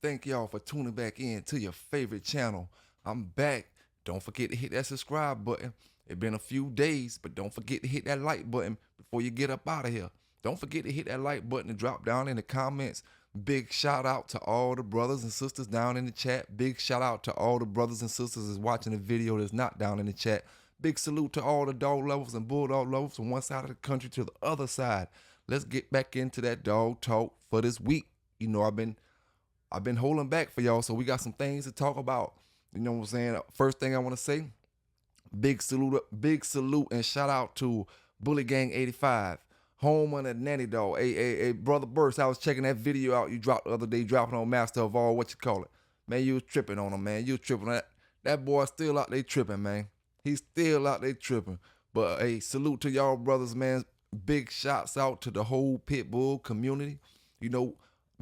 Thank y'all for tuning back in to your favorite channel. I'm back. Don't forget to hit that subscribe button. It's been a few days, but don't forget to hit that like button before you get up out of here. Don't forget to hit that like button and drop down in the comments. Big shout out to all the brothers and sisters down in the chat. Big shout out to all the brothers and sisters that's watching the video that's not down in the chat. Big salute to all the dog lovers and bulldog lovers from one side of the country to the other side. Let's get back into that dog talk for this week. You know, I've been holding back for y'all, so we got some things to talk about. You know what I'm saying? First thing I want to say, big salute and shout out to Bully Gang 85, home on the nanny dog. Hey, brother Burst, I was checking that video out you dropped the other day, dropping on Master of All, what you call it. Man, you was tripping on him, man. You was tripping on that. That boy still out there tripping, man. He's still out there tripping. But hey, salute to y'all brothers, man. Big shouts out to the whole Pitbull community. You know,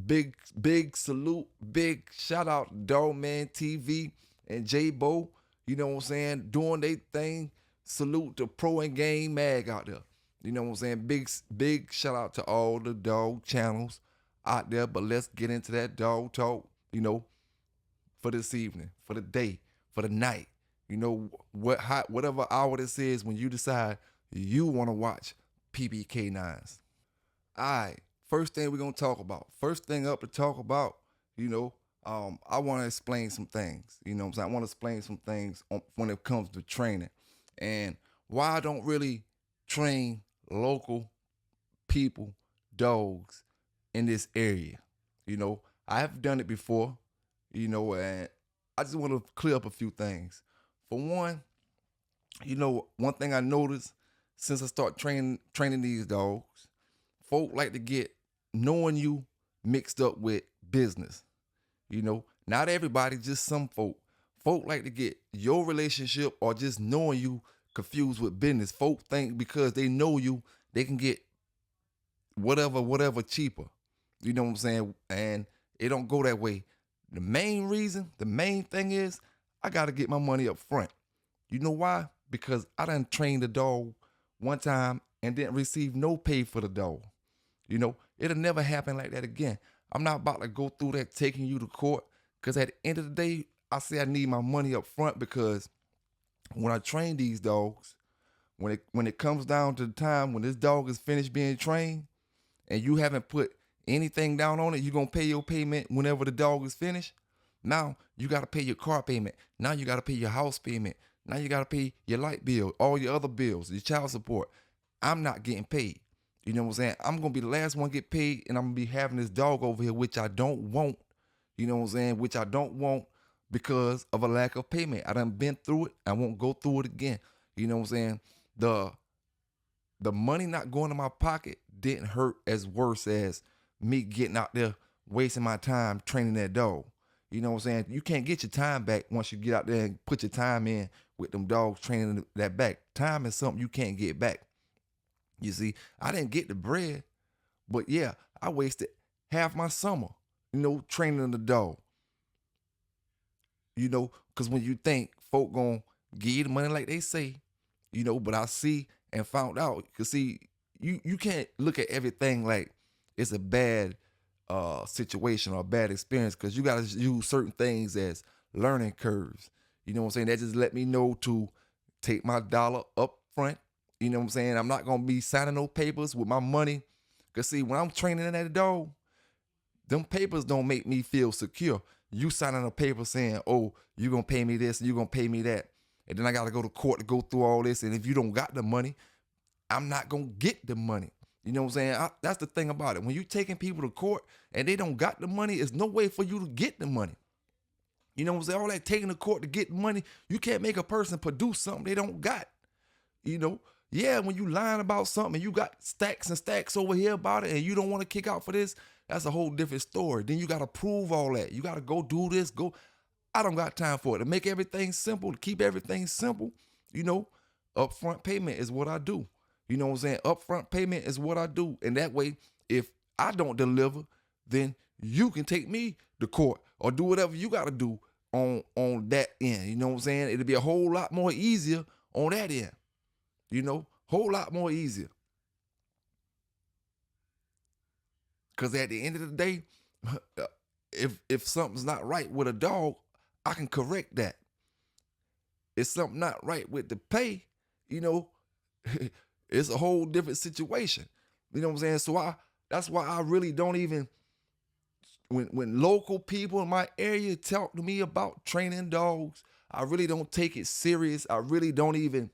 big salute, big shout out to Dog Man TV and J-Bo, you know what I'm saying, doing their thing. Salute to Pro and Game Mag out there. You know what I'm saying? Big shout out to all the dog channels out there. But let's get into that dog talk, you know, for this evening, for the day, for the night. You know, whatever hour this is when you decide you want to watch PBK9s. All right. First thing we're going to talk about. First thing up to talk about, you know, I want to explain some things. You know what I'm saying? I want to explain some things when it comes to training and why I don't really train local people, dogs in this area. You know, I have done it before, you know, and I just want to clear up a few things. For one, you know, one thing I noticed since I start training these dogs, folk like to get knowing you mixed up with business. You know, not everybody, just some folk. Folk like to get your relationship or just knowing you confused with business. Folk think because they know you, they can get whatever cheaper. You know what I'm saying? And it don't go that way. The main thing is I got to get my money up front. You know why? Because I done trained the dog one time and didn't receive no pay for the dog. You know, it'll never happen like that again. I'm not about to go through that taking you to court because at the end of the day, I say I need my money up front because when I train these dogs, when it comes down to the time when this dog is finished being trained and you haven't put anything down on it, you're going to pay your payment whenever the dog is finished. Now you got to pay your car payment. Now you got to pay your house payment. Now you got to pay your light bill, all your other bills, your child support. I'm not getting paid. You know what I'm saying? I'm going to be the last one to get paid, and I'm going to be having this dog over here, which I don't want. You know what I'm saying? Which I don't want because of a lack of payment. I done been through it. I won't go through it again. You know what I'm saying? The money not going to my pocket didn't hurt as worse as me getting out there wasting my time training that dog. You know what I'm saying? You can't get your time back once you get out there and put your time in with them dogs training that back. Time is something you can't get back. You see, I didn't get the bread, but yeah, I wasted half my summer, you know, training the dog. You know, because when you think folk gonna give you the money like they say, you know, but I see and found out, because see, you can't look at everything like it's a bad situation or a bad experience, because you got to use certain things as learning curves. You know what I'm saying? That just let me know to take my dollar up front. You know what I'm saying? I'm not going to be signing no papers with my money. Because see, when I'm training that dog, them papers don't make me feel secure. You signing a paper saying, oh, you're going to pay me this and you're going to pay me that. And then I got to go to court to go through all this. And if you don't got the money, I'm not going to get the money. You know what I'm saying? That's the thing about it. When you taking people to court and they don't got the money, there's no way for you to get the money. You know what I'm saying? All that taking to court to get the money, you can't make a person produce something they don't got. You know? Yeah, when you lying about something and you got stacks and stacks over here about it and you don't want to kick out for this, that's a whole different story. Then you got to prove all that. You got to go do this, go. I don't got time for it. To make everything simple, to keep everything simple, you know, upfront payment is what I do. You know what I'm saying? Upfront payment is what I do. And that way, if I don't deliver, then you can take me to court or do whatever you got to do on that end. You know what I'm saying? It'll be a whole lot more easier on that end. You know, whole lot more easier. Because at the end of the day, if something's not right with a dog, I can correct that. If something not right with the pay, you know, it's a whole different situation. You know what I'm saying? So that's why I really don't even, when local people in my area talk to me about training dogs, I really don't take it serious. I really don't even,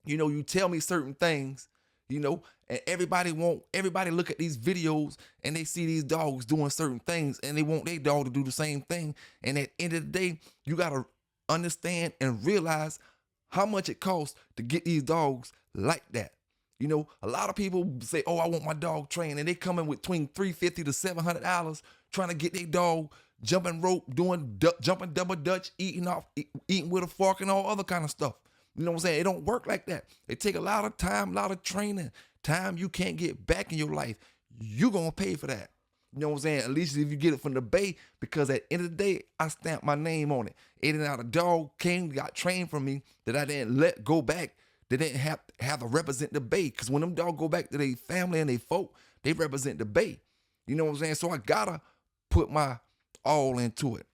you tell me certain things, and everybody look at these videos and they see these dogs doing certain things and they want their dog to do the same thing. And at the end of the day, you gotta understand and realize how much it costs to get these dogs like that. A lot of people say, "Oh, I want my dog trained," and they come in with between $350 to $700 trying to get their dog jumping rope, doing jumping double dutch, eating with a fork, and all other kind of stuff. You know what I'm saying? It don't work like that. It take a lot of time, a lot of training, time you can't get back in your life. You gonna pay for that. You know what I'm saying? At least if you get it from the Bay, because at the end of the day, I stamped my name on it. It ain't out a dog got trained from me that I didn't let go back. They didn't have to represent the Bay. Because when them dogs go back to their family and their folk, they represent the Bay. You know what I'm saying? So I gotta put my all into it.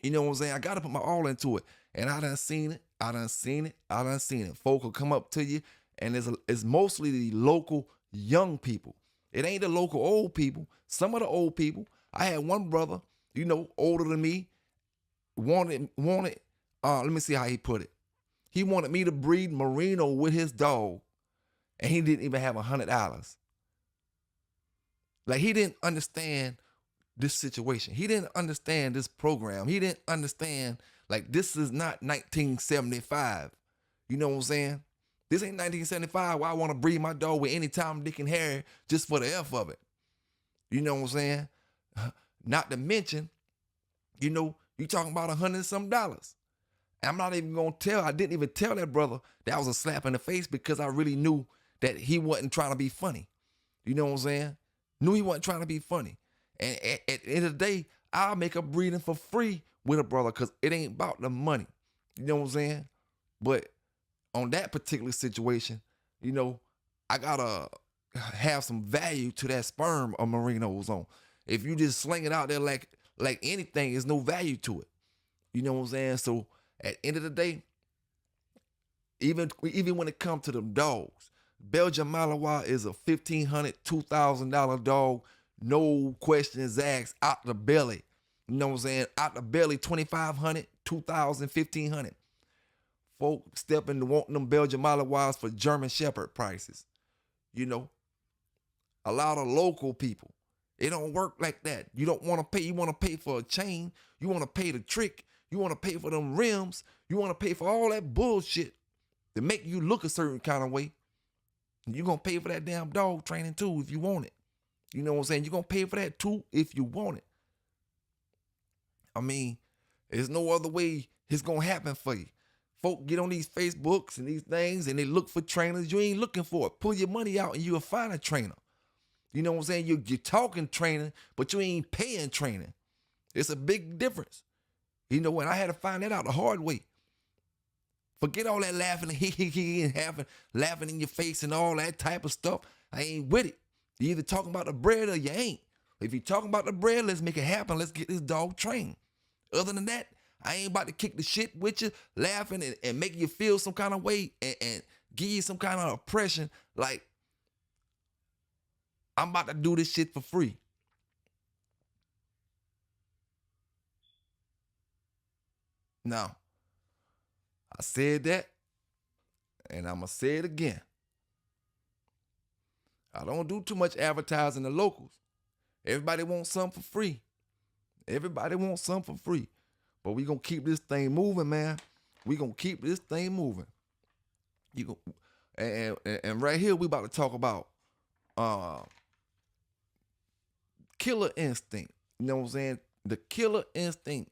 You know what I'm saying? I gotta put my all into it. And I done seen it. I done seen it. Folk will come up to you, and it's mostly the local young people. It ain't the local old people. Some of the old people. I had one brother, older than me, wanted, let me see how he put it. He wanted me to breed Merino with his dog, and he didn't even have $100. Like, he didn't understand this situation. He didn't understand this program. He didn't understand, like, this is not 1975. You know what I'm saying? This ain't 1975 where I want to breed my dog with any Tom, Dick, and Harry just for the F of it. You know what I'm saying? Not to mention, you talking about $100 and some. I'm not even going to I didn't even tell that brother that was a slap in the face, because I really knew that he wasn't trying to be funny. You know what I'm saying? Knew he wasn't trying to be funny. And at the end of the day, I'll make a breeding for free with a brother, because it ain't about the money. You know what I'm saying? But on that particular situation, I gotta have some value to that sperm of Merinos on. If you just sling it out there like anything, there's no value to it. You know what I'm saying? So at the end of the day, even when it comes to them dogs, Belgian Malinois is a $1,500, $2,000 dog. No questions asked, out the belly. You know what I'm saying? Out the belly, $2,500, $2,000, $1,500. Folk step into wanting them Belgian Malinois for German Shepherd prices. A lot of local people, it don't work like that. You don't want to pay. You want to pay for a chain. You want to pay the trick. You want to pay for them rims. You want to pay for all that bullshit to make you look a certain kind of way. You're going to pay for that damn dog training too if you want it. You know what I'm saying? You're going to pay for that too if you want it. I mean, there's no other way it's going to happen for you. Folk get on these Facebooks and these things and they look for trainers. You ain't looking for it. Pull your money out and you'll find a trainer. You know what I'm saying? You're talking training, but you ain't paying training. It's a big difference. And I had to find that out the hard way. Forget all that laughing and laughing in your face and all that type of stuff. I ain't with it. You either talking about the bread or you ain't. If you talking about the bread, let's make it happen. Let's get this dog trained. Other than that, I ain't about to kick the shit with you, laughing and making you feel some kind of way and give you some kind of oppression. Like, I'm about to do this shit for free. Now, I said that, and I'm going to say it again. I don't do too much advertising to locals. Everybody wants something for free. Everybody wants something for free. But we going to keep this thing moving, man. We going to keep this thing moving. And right here, we about to talk about killer instinct. You know what I'm saying? The killer instinct.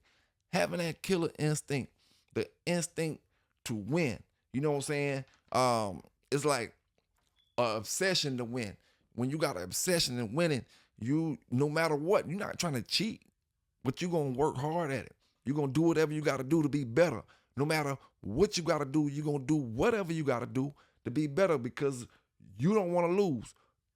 Having that killer instinct. The instinct to win. You know what I'm saying? It's like an obsession to win. When you got an obsession in winning, you, no matter what, you're not trying to cheat, but you're going to work hard at it. You're going to do whatever you got to do to be better. No matter what you got to do, you're going to do whatever you got to do to be better, because you don't want to lose.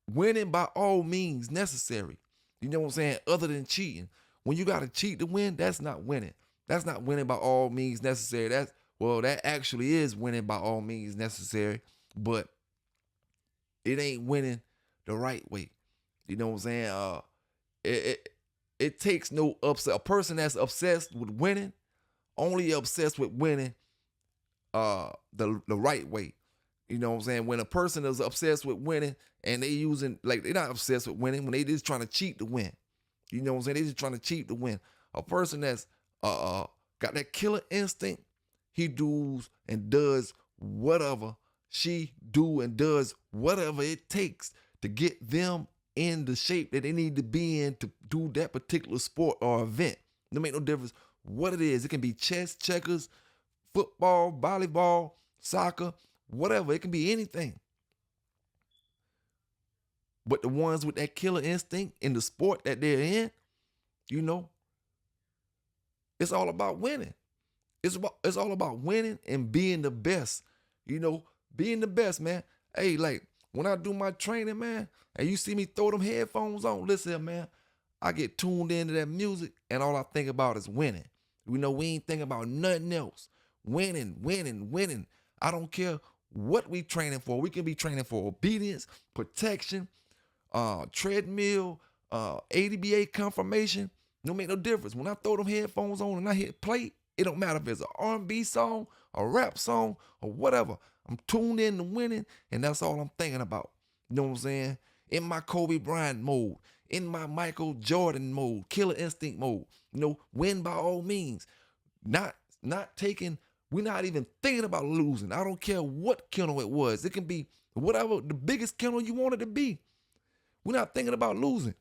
Winning by all means necessary. You know what I'm saying? Other than cheating. when you got to cheat to win, that's not winning. That's not winning by all means necessary. That actually is winning by all means necessary, but it ain't winning the right way. You know what I'm saying? It takes no upset. A person that's obsessed with winning only obsessed with winning the right way. You know what I'm saying? When a person is obsessed with winning and they're not obsessed with winning when they just trying to cheat to win. You know what I'm saying? They just trying to cheat to win. A person that's got that killer instinct, he does and does whatever. She do and does whatever it takes to get them in the shape that they need to be in to do that particular sport or event. It make no difference what it is. It can be chess, checkers, football, volleyball, soccer, whatever. It can be anything. But the ones with that killer instinct in the sport that they're in, you know, it's all about winning. It's all about winning and being the best. You know, being the best, man. Hey, like when I do my training, man, and you see me throw them headphones on, listen, man, I get tuned into that music and all I think about is winning. You know, we ain't thinking about nothing else. Winning, winning, winning. I don't care what we training for. We can be training for obedience, protection, treadmill, ADBA confirmation. No make no difference. When I throw them headphones on and I hit play, it don't matter if it's an R&B song, a rap song, or whatever. I'm tuned in to winning, and that's all I'm thinking about. You know what I'm saying? In my Kobe Bryant mode, in my Michael Jordan mode, killer instinct mode. You know, win by all means. Not taking, we're not even thinking about losing. I don't care what kennel it was. It can be whatever, the biggest kennel you want it to be. We're not thinking about losing.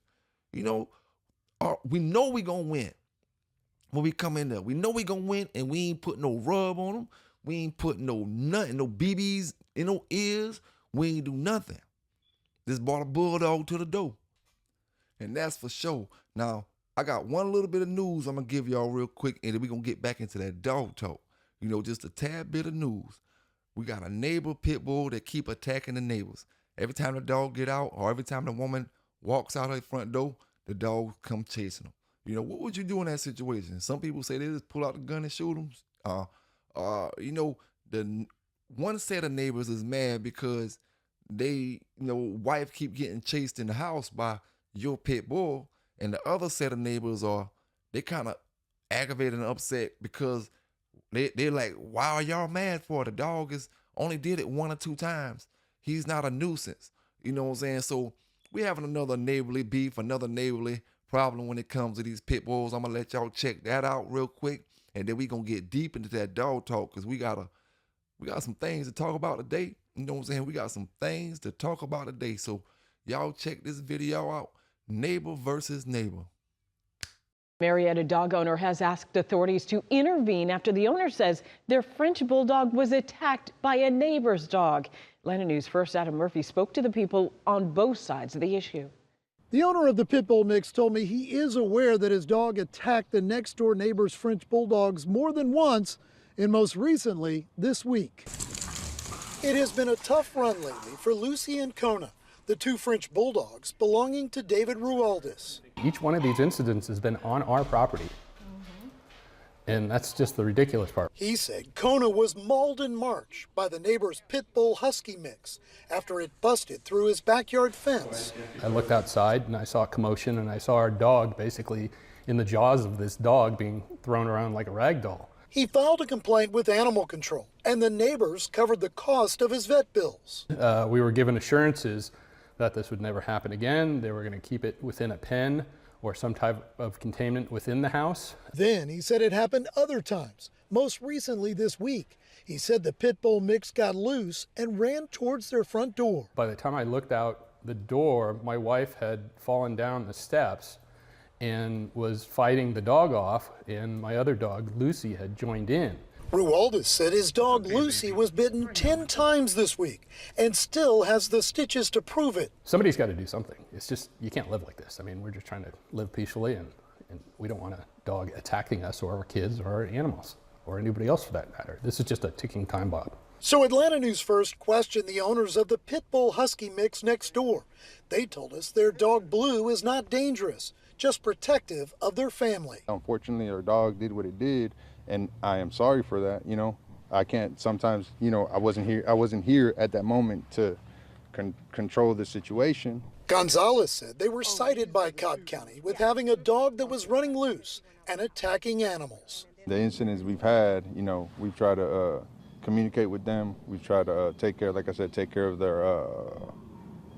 You know, we know we gonna win when we come in there. We know we gonna win, and we ain't putting no rub on them. We ain't putting nothing, no BBs in no ears. We ain't do nothing. Just brought a bulldog to the door. And that's for sure. Now, I got one little bit of news I'm gonna give y'all real quick, and then we're gonna get back into that dog talk. You know, just a tad bit of news. We got a neighbor pit bull that keep attacking the neighbors. Every time the dog get out, or every time the woman walks out her front door, the dog come chasing them. You know, what would you do in that situation? Some people say they just pull out the gun and shoot them. You know, the one set of neighbors is mad because they, you know, wife keep getting chased in the house by your pit bull, and the other set of neighbors they kind of aggravated and upset because they're like, why are y'all mad for? The dog is only did it 1 or 2 times. He's not a nuisance. You know what I'm saying? So we having another neighborly beef, another neighborly problem when it comes to these pit bulls. I'm gonna let y'all check that out real quick, and then we gonna get deep into that dog talk because we got some things to talk about today. You know what I'm saying? We got some things to talk about today. So y'all check this video out. Neighbor versus neighbor. Marietta dog owner has asked authorities to intervene after the owner says their French bulldog was attacked by a neighbor's dog. Atlanta News First Adam Murphy spoke to the people on both sides of the issue. The owner of the Pitbull mix told me he is aware that his dog attacked the next door neighbor's French bulldogs more than once, and most recently this week. It has been a tough run lately for Lucy and Kona, the 2 French bulldogs belonging to David Rualdis. Each one of these incidents has been on our property. And that's just the ridiculous part. He said Kona was mauled in March by the neighbor's Pitbull Husky mix after it busted through his backyard fence. I looked outside and I saw a commotion, and I saw our dog basically in the jaws of this dog being thrown around like a rag doll. He filed a complaint with animal control, and the neighbors covered the cost of his vet bills. We were given assurances that this would never happen again. They were going to keep it within a pen or some type of containment within the house. Then he said it happened other times, most recently this week. He said the pit bull mix got loose and ran towards their front door. By the time I looked out the door, my wife had fallen down the steps and was fighting the dog off, and my other dog, Lucy, had joined in. Rualdis said his dog Lucy was bitten 10 times this week and still has the stitches to prove it. Somebody's got to do something. It's just, you can't live like this. I mean, we're just trying to live peacefully, and we don't want a dog attacking us or our kids or our animals or anybody else for that matter. This is just a ticking time bomb. So Atlanta News First questioned the owners of the Pitbull Husky mix next door. They told us their dog Blue is not dangerous, just protective of their family. Unfortunately, our dog did what it did, and I am sorry for that. I can't sometimes, I wasn't here at that moment to control the situation. Gonzalez said they were cited by Cobb County with having a dog that was running loose and attacking animals. The incidents we've had, we've tried to communicate with them. We've tried to take care of their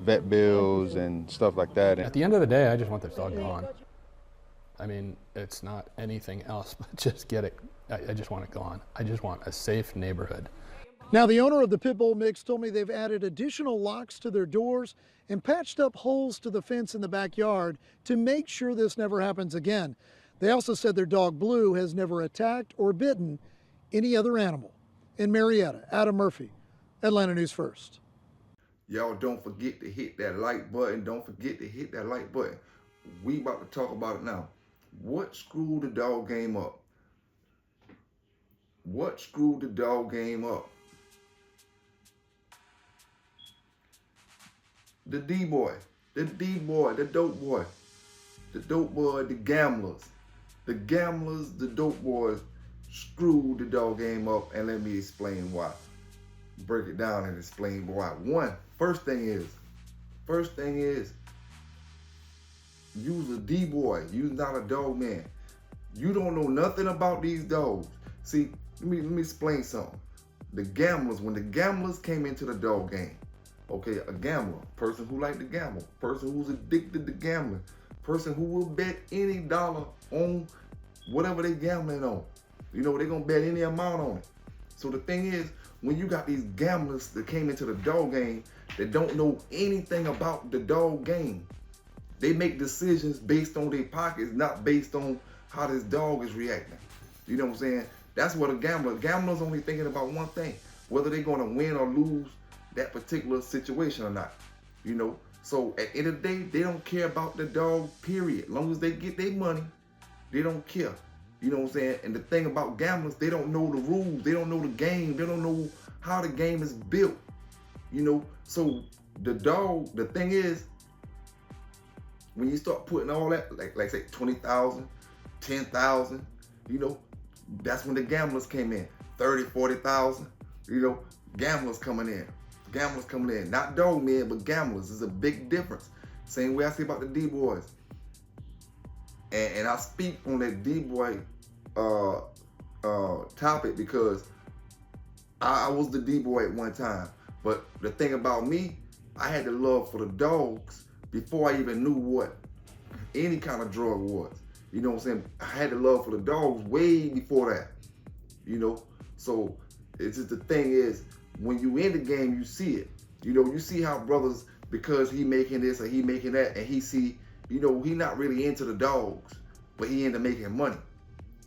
vet bills and stuff like that. At the end of the day, I just want this dog gone. I mean, it's not anything else but just get it. I just want it gone. I just want a safe neighborhood. Now, the owner of the Pitbull mix told me they've added additional locks to their doors and patched up holes to the fence in the backyard to make sure this never happens again. They also said their dog Blue has never attacked or bitten any other animal. In Marietta, Adam Murphy, Atlanta News First. Y'all don't forget to hit that like button. Don't forget to hit that like button. We about to talk about it now. What screwed the dog game up? What screwed the dog game up? The D-boy, the D-boy, the dope boy, the gamblers. The gamblers, the dope boys screwed the dog game up, and let me explain why. Break it down and explain why. First thing is, you's a D-boy. You's not a dog man. You don't know nothing about these dogs. See, let me explain something. The gamblers, when the gamblers came into the dog game, okay, a gambler, person who like to gamble, person who's addicted to gambling, person who will bet any dollar on whatever they gambling on. They're gonna bet any amount on it. So the thing is, when you got these gamblers that came into the dog game that don't know anything about the dog game, they make decisions based on their pockets, not based on how this dog is reacting. You know what I'm saying? That's what a gambler's only thinking about one thing, whether they're gonna win or lose that particular situation or not. So at the end of the day, they don't care about the dog, period. As long as they get their money, they don't care. You know what I'm saying? And the thing about gamblers, they don't know the rules. They don't know the game. They don't know how the game is built. So the dog, the thing is, when you start putting all that, like say 20,000, 10,000, that's when the gamblers came in. 30, 40,000, gamblers coming in. Gamblers coming in. Not dog men, but gamblers. There's a big difference. Same way I say about the D-boys. And I speak on that D-boy topic because I was the D-boy at one time. But the thing about me, I had the love for the dogs before I even knew what any kind of drug was. You know what I'm saying? I had the love for the dogs way before that. So it's just the thing is, when you in the game, you see it. You see how brothers, because he making this or he making that, and he see, he not really into the dogs, but he into making money.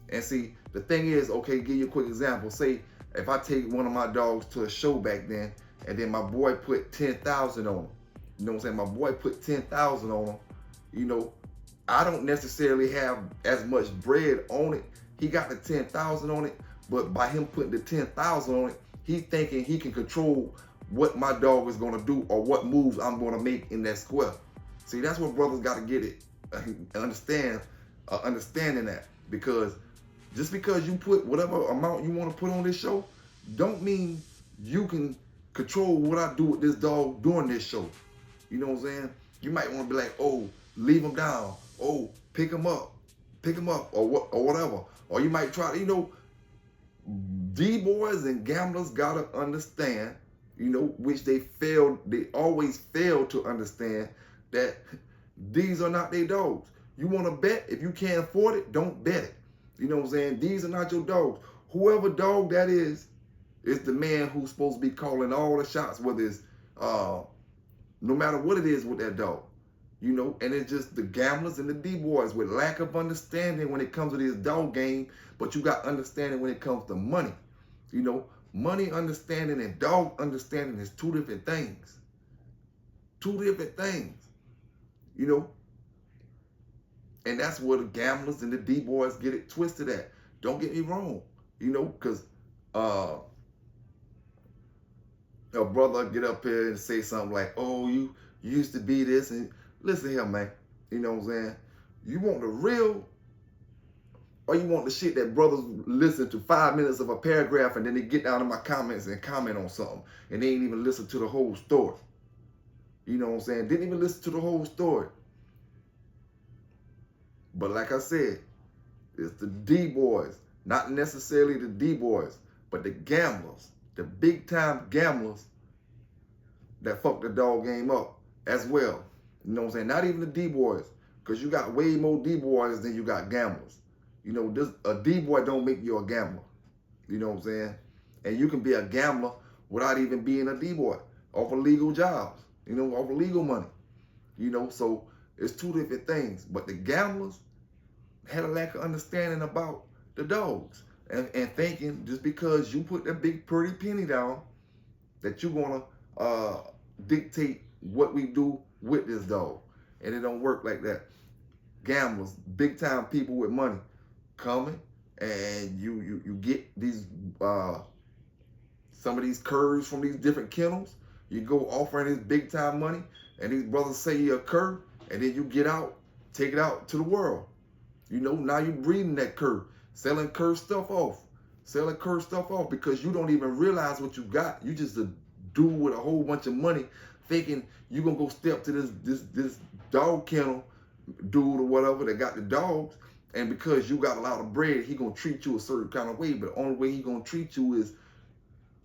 And see, the thing is, okay, give you a quick example. Say, if I take one of my dogs to a show back then, and then my boy put 10,000 on him. You know what I'm saying? My boy put 10,000 on him. I don't necessarily have as much bread on it. He got the 10,000 on it, but by him putting the 10,000 on it, he thinking he can control what my dog is gonna do or what moves I'm gonna make in that square. See, that's what brothers gotta get it, understanding that. Because just because you put whatever amount you wanna put on this show, don't mean you can control what I do with this dog during this show. You know what I'm saying? You might wanna be like, oh, leave him down. Oh, pick him up, or whatever. Or you might try to, D-boys and gamblers gotta understand, which they always fail to understand, that these are not their dogs. You wanna bet, if you can't afford it, don't bet it. You know what I'm saying? These are not your dogs. Whoever dog that is the man who's supposed to be calling all the shots, whether it's, no matter what it is with that dog. And it's just the gamblers and the D-boys with lack of understanding when it comes to this dog game, but you got understanding when it comes to money. Money understanding and dog understanding is two different things. Two different things. And that's where the gamblers and the D-boys get it twisted at. Don't get me wrong, because a brother get up here and say something like, oh, you used to be this, and listen here, man. You know what I'm saying? You want the real, or you want the shit that brothers listen to 5 minutes of a paragraph and then they get down in my comments and comment on something and they ain't even listen to the whole story. You know what I'm saying? Didn't even listen to the whole story. But like I said, it's the D-boys, not necessarily the D-boys, but the gamblers, the big time gamblers that fuck the dog game up as well. You know what I'm saying? Not even the D-boys, because you got way more D-boys than you got gamblers. You know, a D-boy don't make you a gambler. You know what I'm saying? And you can be a gambler without even being a D-boy, off of legal jobs, you know, off of legal money. You know, so it's two different things. But the gamblers had a lack of understanding about the dogs and thinking just because you put that big pretty penny down that you're gonna dictate what we do with this dog. And it don't work like that. Gamblers, big time people with money coming and you get these some of these curs from these different kennels. You go offering this big time money and these brothers say you're a cur, and then you get out, take it out to the world. You know, now you breeding that cur, selling cur stuff off, because you don't even realize what you got. You just a dude with a whole bunch of money thinking you're gonna go step to this dog kennel dude or whatever that got the dogs, and because you got a lot of bread, he gonna treat you a certain kind of way. But the only way he gonna treat you is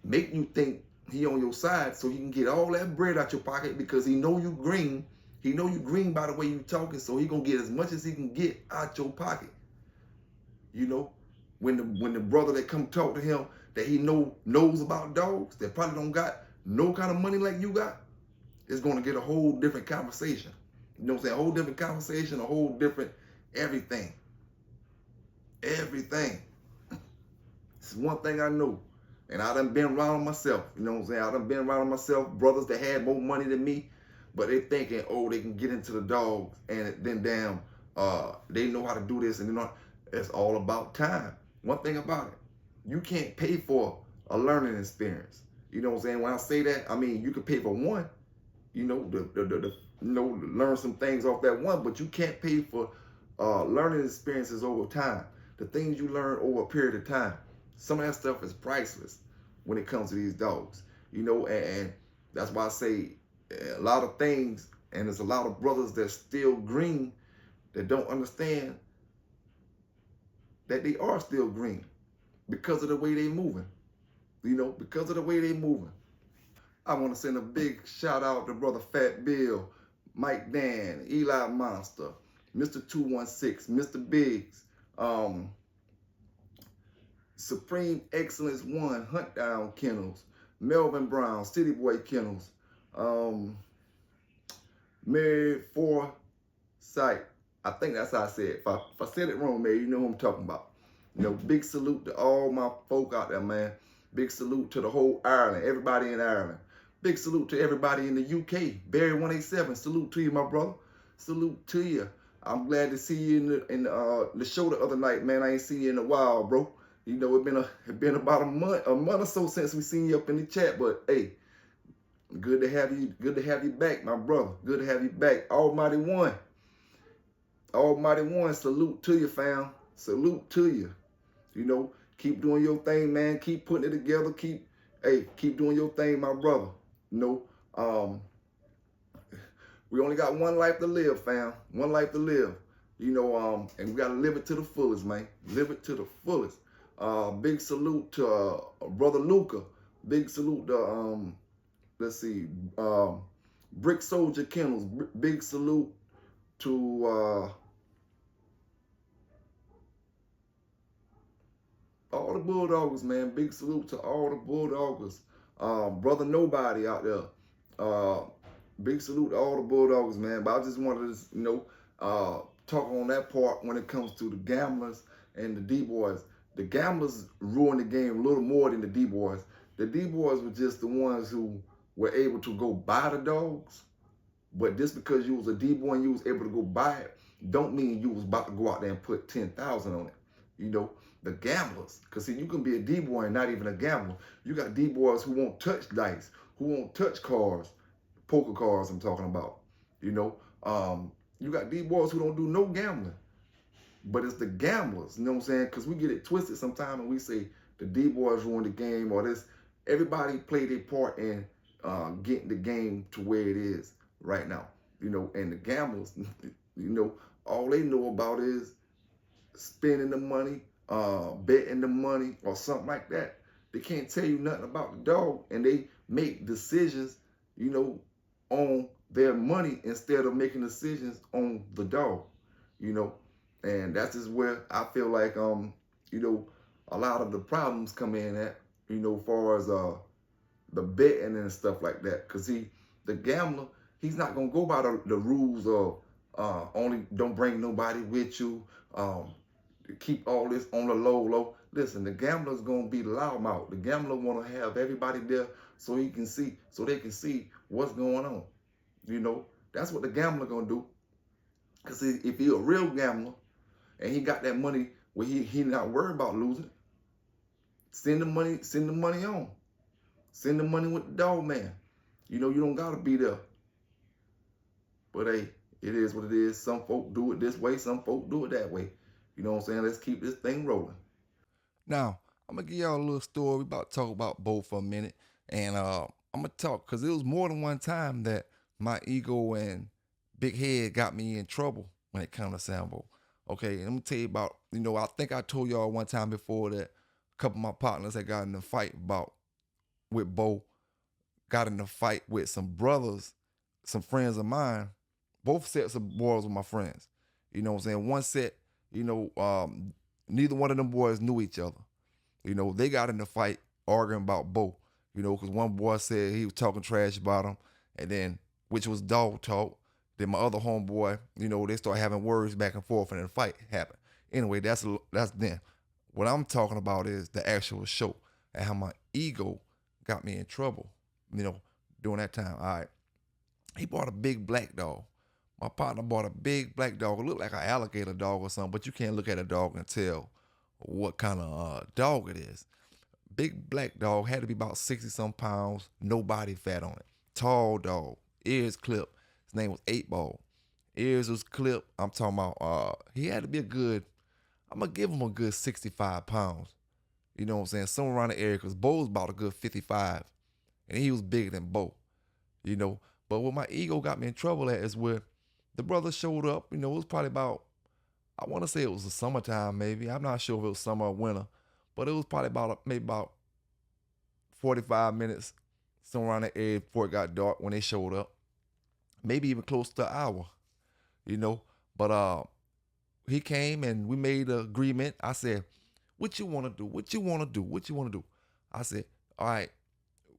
make you think he on your side so he can get all that bread out your pocket, because he know you green. He know you green by the way you talking, so he gonna get as much as he can get out your pocket. You know, when the brother that come talk to him that he knows about dogs, that probably don't got no kind of money like you got, is gonna get a whole different conversation. You know what I'm saying? A whole different conversation, a whole different everything. Everything. It's one thing I know. And I done been around myself. You know what I'm saying? I done been around myself, brothers that had more money than me, but they thinking, oh, they can get into the dogs, and then damn, they know how to do this, and you know, it's all about time. One thing about it, you can't pay for a learning experience. You know what I'm saying? When I say that, I mean you can pay for one, you know, learn some things off that one, but you can't pay for learning experiences over time. The things you learn over a period of time, some of that stuff is priceless when it comes to these dogs. You know, and that's why I say a lot of things, and there's a lot of brothers that's still green that don't understand that they are still green because of the way they moving. You know, because of the way they moving. I want to send a big shout out to Brother Fat Bill, Mike Dan, Eli Monster, Mr. 216, Mr. Biggs, Supreme Excellence 1, Hunt Down Kennels, Melvin Brown, City Boy Kennels, Mary Forsyth. I think that's how I said it. If I said it wrong, Mary, you know who I'm talking about. You know, big salute to all my folk out there, man. Big salute to the whole Ireland, everybody in Ireland. Big salute to everybody in the UK. Barry 187, salute to you, my brother. Salute to you. I'm glad to see you in the show the other night, man. I ain't seen you in a while, bro. You know, it been about a month or so since we seen you up in the chat, but hey, good to have you back, my brother. Good to have you back. Almighty One, salute to you, fam. Salute to you. You know, keep doing your thing, man. Keep putting it together. Keep doing your thing, my brother. You know, we only got one life to live, fam. One life to live. You know, and we gotta live it to the fullest, man. Live it to the fullest. Big salute to Brother Luca. Big salute to let's see, Brick Soldier Kennels. Big salute to all the Bulldoggers, man. Big salute to all the Bulldoggers. Brother Nobody out there. Big salute to all the Bulldoggers, man. But I just wanted to, you know, talk on that part when it comes to the gamblers and the D-boys. The gamblers ruined the game a little more than the D-boys. The D-boys were just the ones who were able to go buy the dogs. But just because you was a D-boy and you was able to go buy it, don't mean you was about to go out there and put 10,000 on it. You know, the gamblers. Because see, you can be a D-boy and not even a gambler. You got D-boys who won't touch dice, who won't touch cards, poker cards I'm talking about. You know, you got these boys who don't do no gambling. But it's the gamblers, you know what I'm saying? Because we get it twisted sometimes and we say the D-boys ruined the game or this. Everybody played their part in getting the game to where it is right now. You know, and the gamblers, you know, all they know about is spending the money, betting the money or something like that. They can't tell you nothing about the dog, and they make decisions, you know, on their money instead of making decisions on the dog, you know. And that's just where I feel like, you know, a lot of the problems come in at, you know, as far as the betting and stuff like that. Because the gambler, he's not going to go by the rules of only don't bring nobody with you, keep all this on the low. Listen, the gambler's going to be loudmouth. The gambler want to have everybody there so they can see what's going on. You know, that's what the gambler going to do. Because if he a real gambler, and he got that money where he not worried about losing. Send the money on. Send the money with the dog man. You know, you don't gotta be there. But hey, it is what it is. Some folk do it this way, some folk do it that way. You know what I'm saying? Let's keep this thing rolling. Now, I'm gonna give y'all a little story. We about to talk about Bo for a minute. And I'm gonna talk, because it was more than one time that my ego and big head got me in trouble when it comes to Sambo. Okay, let me tell you about, you know, I think I told y'all one time before that a couple of my partners had got in a fight with Bo, got in a fight with some brothers, some friends of mine. Both sets of boys were my friends. You know what I'm saying? One set, you know, neither one of them boys knew each other. You know, they got in a fight arguing about Bo, you know, because one boy said he was talking trash about him, and then, which was dog talk. Then my other homeboy, you know, they start having words back and forth, and then a fight happened. Anyway, that's then. What I'm talking about is the actual show and how my ego got me in trouble, you know, during that time. All right. He bought a big black dog. My partner bought a big black dog. It looked like an alligator dog or something, but you can't look at a dog and tell what kind of dog it is. Big black dog, had to be about 60-some pounds, no body fat on it. Tall dog, ears clipped. His name was 8-Ball. Ears was clipped. I'm talking about, he had to be I'm going to give him a good 65 pounds. You know what I'm saying? Somewhere around the area, because Bo was about a good 55. And he was bigger than Bo, you know. But what my ego got me in trouble at is where the brother showed up. You know, it was probably about, I want to say it was the summertime maybe. I'm not sure if it was summer or winter. But it was probably maybe about 45 minutes, somewhere around the area before it got dark when they showed up. Maybe even close to an hour, you know. But he came and we made an agreement. I said, what you want to do? What you want to do? What you want to do? I said, all right,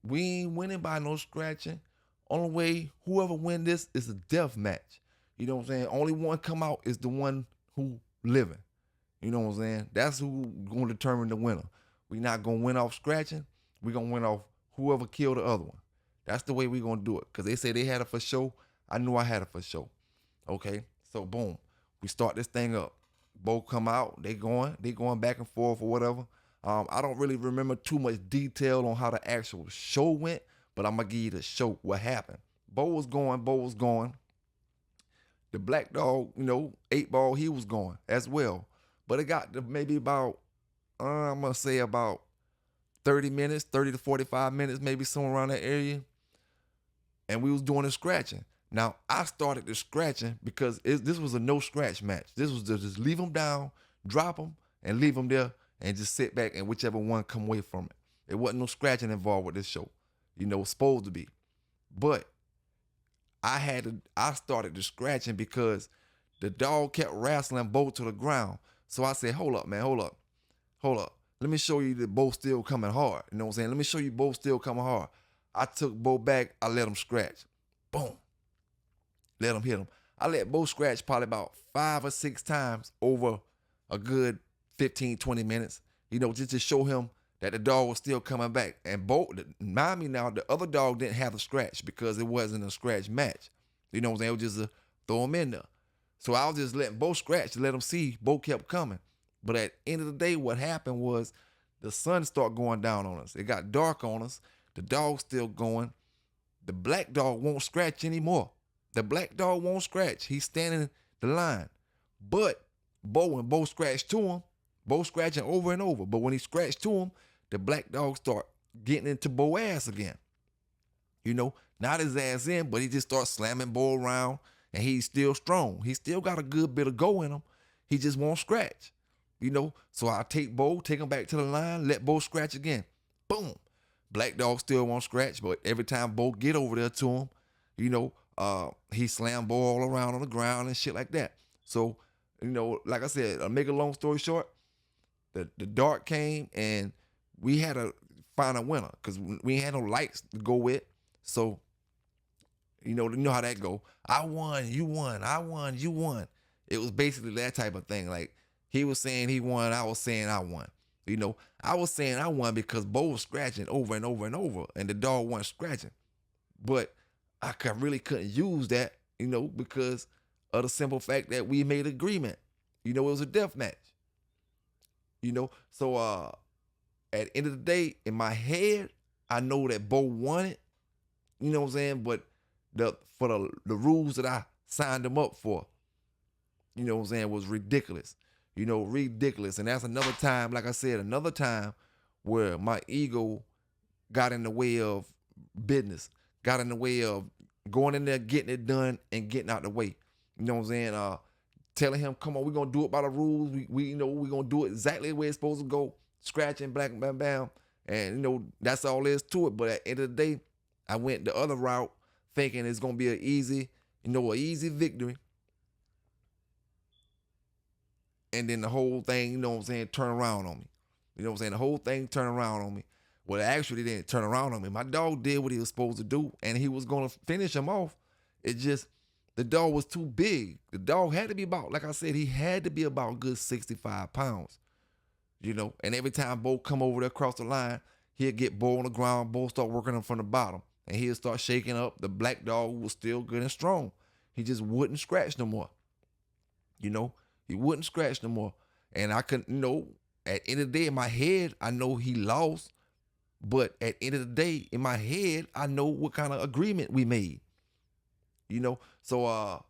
we ain't winning by no scratching. Only way whoever win this is a death match. You know what I'm saying? Only one come out is the one who living. You know what I'm saying? That's who going to determine the winner. We not going to win off scratching. We going to win off whoever killed the other one. That's the way we going to do it. Because they say they had it for show. I knew I had it for show. Okay, so boom, we start this thing up. Both come out, they going back and forth or whatever. I don't really remember too much detail on how the actual show went, but I'm gonna give you the show what happened. Bo was going. The black dog, you know, 8-Ball, he was going as well. But it got to maybe about, I'm gonna say about 30 to 45 minutes, maybe somewhere around that area. And we was doing the scratching. Now, I started the scratching because this was a no-scratch match. This was to just leave them down, drop them, and leave them there, and just sit back and whichever one come away from it. There wasn't no scratching involved with this show. You know, it's supposed to be. But I started the scratching because the dog kept wrestling Bo to the ground. So I said, hold up, man, hold up. Let me show you that Bo still coming hard. You know what I'm saying? Let me show you Bo still coming hard. I took Bo back. I let him scratch. Boom. Let him hit him. I let Bo scratch probably about 5 or 6 times over a good 15, 20 minutes. You know, just to show him that the dog was still coming back. And Bo, mind me now, the other dog didn't have a scratch because it wasn't a scratch match. You know what I'm saying? It was just throw him in there. So I was just letting Bo scratch to let him see Bo kept coming. But at the end of the day, what happened was the sun started going down on us. It got dark on us. The dog's still going. The black dog won't scratch anymore. The black dog won't scratch. He's standing the line. But when Bo scratched to him, Bo scratching over and over. But when he scratched to him, the black dog start getting into Bo ass again. You know, not his ass in, but he just starts slamming Bo around, and he's still strong. He still got a good bit of go in him. He just won't scratch. You know, so I take Bo, take him back to the line, let Bo scratch again. Boom. Black dog still won't scratch, but every time Bo get over there to him, you know, he slammed Bo all around on the ground and shit like that. So, you know, like I said, make a long story short, the dark came and we had to find a winner because we ain't had no lights to go with. So, you know how that go. I won, you won, I won, you won. It was basically that type of thing. Like, he was saying he won, I was saying I won. You know, I was saying I won because Bo was scratching over and over and over, and the dog wasn't scratching. But I really couldn't use that, you know, because of the simple fact that we made agreement. You know, it was a death match. You know, so at the end of the day, in my head, I know that Bo won it. You know what I'm saying? But for the rules that I signed him up for, you know what I'm saying, was ridiculous. You know, ridiculous. And that's another time, like I said, another time where my ego got in the way of business, got in the way of going in there, getting it done, and getting out the way. You know what I'm saying? Telling him, come on, we're going to do it by the rules. We you know, we're going to do it exactly the way it's supposed to go. Scratching, black, bam, bam. And, you know, that's all there is to it. But at the end of the day, I went the other route thinking it's going to be an easy victory. And then the whole thing, you know what I'm saying, turn around on me. You know what I'm saying? The whole thing turned around on me. Well, actually, it didn't turn around on me. My dog did what he was supposed to do, and he was going to finish him off. It just, the dog was too big. The dog had to be about, like I said, he had to be about a good 65 pounds. You know, and every time Bo come over there across the line, he'll get Bo on the ground. Bo start working him from the bottom, and he'll start shaking up. The black dog was still good and strong. He just wouldn't scratch no more. You know, he wouldn't scratch no more. And I couldn't, you know, at the end of the day, in my head, I know he lost. But at the end of the day, in my head, I know what kind of agreement we made. You know, so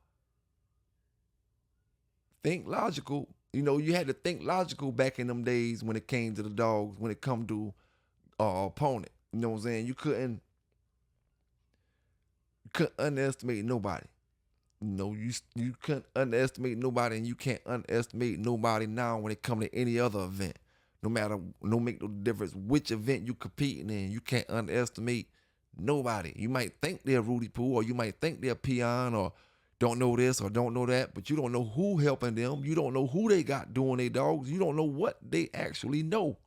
think logical. You know, you had to think logical back in them days when it came to the dogs, when it come to opponent. You know what I'm saying? You couldn't underestimate nobody. You know, you couldn't underestimate nobody, and you can't underestimate nobody now when it come to any other event. No make no difference which event you competing in. You can't underestimate nobody. You might think they're Rudy Poo, or you might think they're Peon, or don't know this or don't know that, but you don't know who helping them. You don't know who they got doing their dogs. You don't know what they actually know,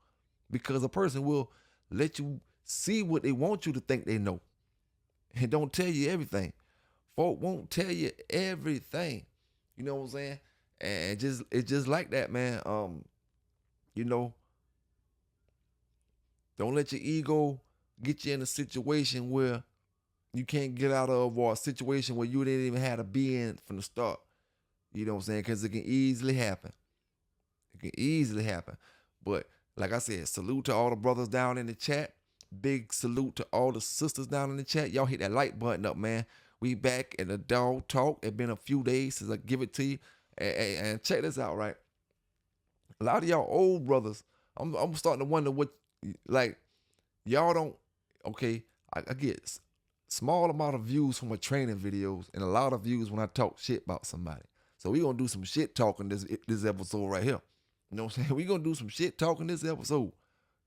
because a person will let you see what they want you to think they know and don't tell you everything. Folk won't tell you everything. You know what I'm saying? And it's just like that, man. You know, don't let your ego get you in a situation where you can't get out of, or a situation where you didn't even have to be in from the start. You know what I'm saying? Because it can easily happen. It can easily happen. But like I said, salute to all the brothers down in the chat. Big salute to all the sisters down in the chat. Y'all hit that like button up, man. We back in the dog talk. It's been a few days since I give it to you. And check this out, right? A lot of y'all old brothers, I'm starting to wonder what, like, y'all don't, okay, I get small amount of views from my training videos and a lot of views when I talk shit about somebody. So we gonna do some shit talking this episode right here. You know what I'm saying? We gonna do some shit talking this episode.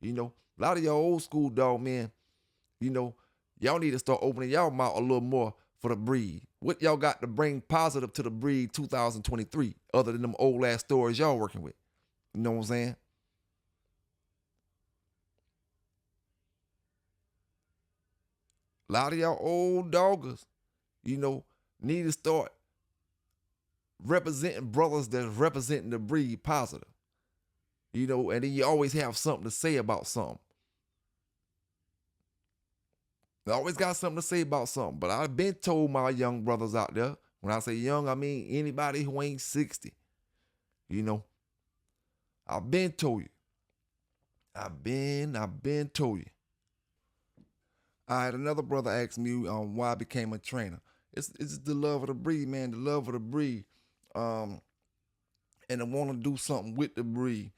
You know, a lot of y'all old school dog men, you know, y'all need to start opening y'all mouth a little more for the breed. What y'all got to bring positive to the breed 2023 other than them old ass stories y'all working with? You know what I'm saying? A lot of y'all old doggers, you know, need to start representing brothers that's representing the breed positive. You know, and then you always have something to say about something. I always got something to say about something. But I've been told my young brothers out there, when I say young, I mean anybody who ain't 60. You know, I've been told you. I've been told you. I had another brother ask me why I became a trainer. It's the love of the breed, man. The love of the breed. And I want to do something with the breed.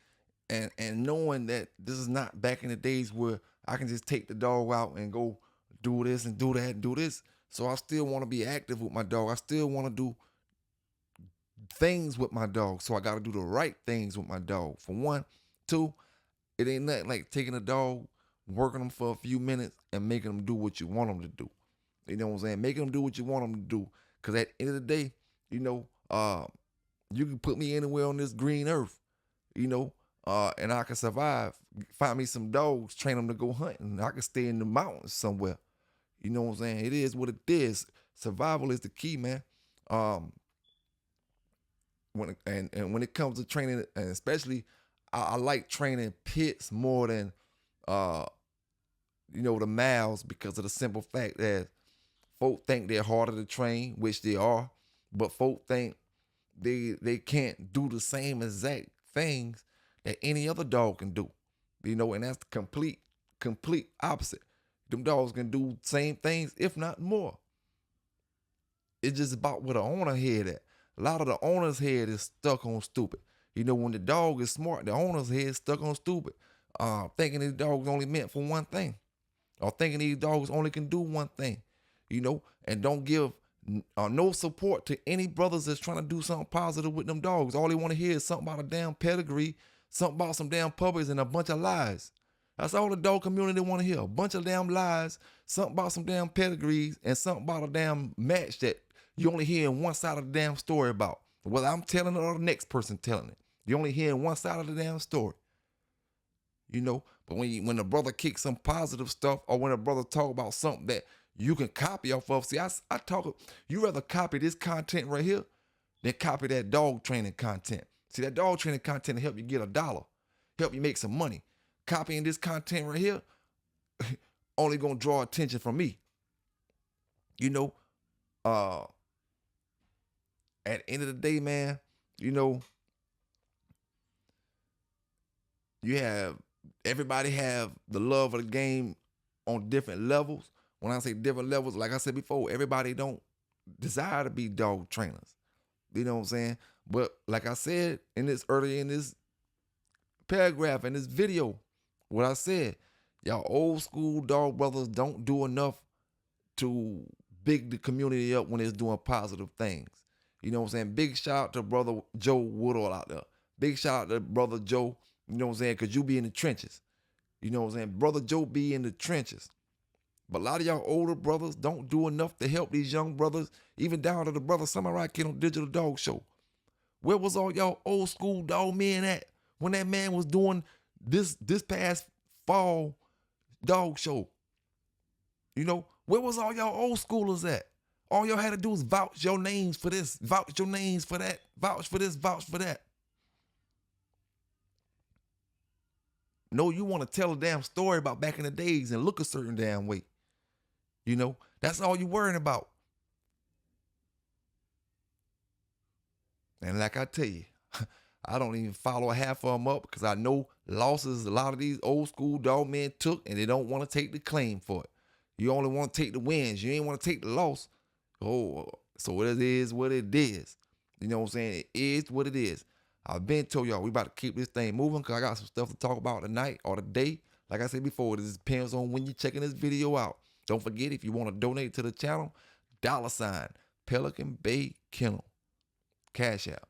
And knowing that this is not back in the days where I can just take the dog out and go do this and do that and do this. So I still want to be active with my dog. I still want to do things with my dog. So I got to do the right things with my dog. For one. Two, it ain't nothing like taking a dog, working them for a few minutes and making them do what you want them to do. You know what I'm saying? Making them do what you want them to do. Because at the end of the day, you know, you can put me anywhere on this green earth, you know, and I can survive. Find me some dogs, train them to go hunting. I can stay in the mountains somewhere. You know what I'm saying? It is what it is. Survival is the key, man. When it comes to training, and especially, I like training pits more than, you know, the males, because of the simple fact that folk think they're harder to train, which they are, but folk think they can't do the same exact things that any other dog can do, you know, and that's the complete opposite. Them dogs can do same things, if not more. It's just about where the owner head at. A lot of the owner's head is stuck on stupid. You know, when the dog is smart, the owner's head is stuck on stupid, thinking these dogs only meant for one thing, or thinking these dogs only can do one thing, you know, and don't give no support to any brothers that's trying to do something positive with them dogs. All they want to hear is something about a damn pedigree, something about some damn puppies, and a bunch of lies. That's all the dog community want to hear. A bunch of damn lies, something about some damn pedigrees, and something about a damn match that you only hearing one side of the damn story about. Whether I'm telling it or the next person telling it. You only hearing one side of the damn story. You know, but when a brother kicks some positive stuff, or when a brother talk about something that you can copy off of. See, I talk, you rather copy this content right here than copy that dog training content. See, that dog training content will help you get $1, help you make some money. Copying this content right here, only gonna draw attention from me. You know, at the end of the day, man, you know, everybody have the love of the game on different levels. When I say different levels, like I said before, everybody don't desire to be dog trainers. You know what I'm saying? But like I said earlier in this paragraph, in this video, what I said, y'all old school dog brothers don't do enough to big the community up when it's doing positive things. You know what I'm saying? Big shout out to brother Joe Woodall out there. Big shout out to brother Joe, you know what I'm saying? Because you be in the trenches. You know what I'm saying? Brother Joe be in the trenches. But a lot of y'all older brothers don't do enough to help these young brothers, even down to the Brother Samurai Kennel Digital Dog Show. Where was all y'all old school dog men at when that man was doing this past fall dog show? You know, where was all y'all old schoolers at? All y'all had to do was vouch your names for this, vouch your names for that, vouch for this, vouch for that. No, you want to tell a damn story about back in the days and look a certain damn way. You know, that's all you worrying about. And like I tell you, I don't even follow half of them up because I know losses a lot of these old school dog men took, and they don't want to take the claim for it. You only want to take the wins. You ain't want to take the loss. Oh, so it is what it is. You know what I'm saying? It is what it is. I've been told y'all we about to keep this thing moving because I got some stuff to talk about tonight or today. Like I said before, it depends on when you're checking this video out. Don't forget, if you want to donate to the channel, $ Pelican Bay Kennel. Cash App.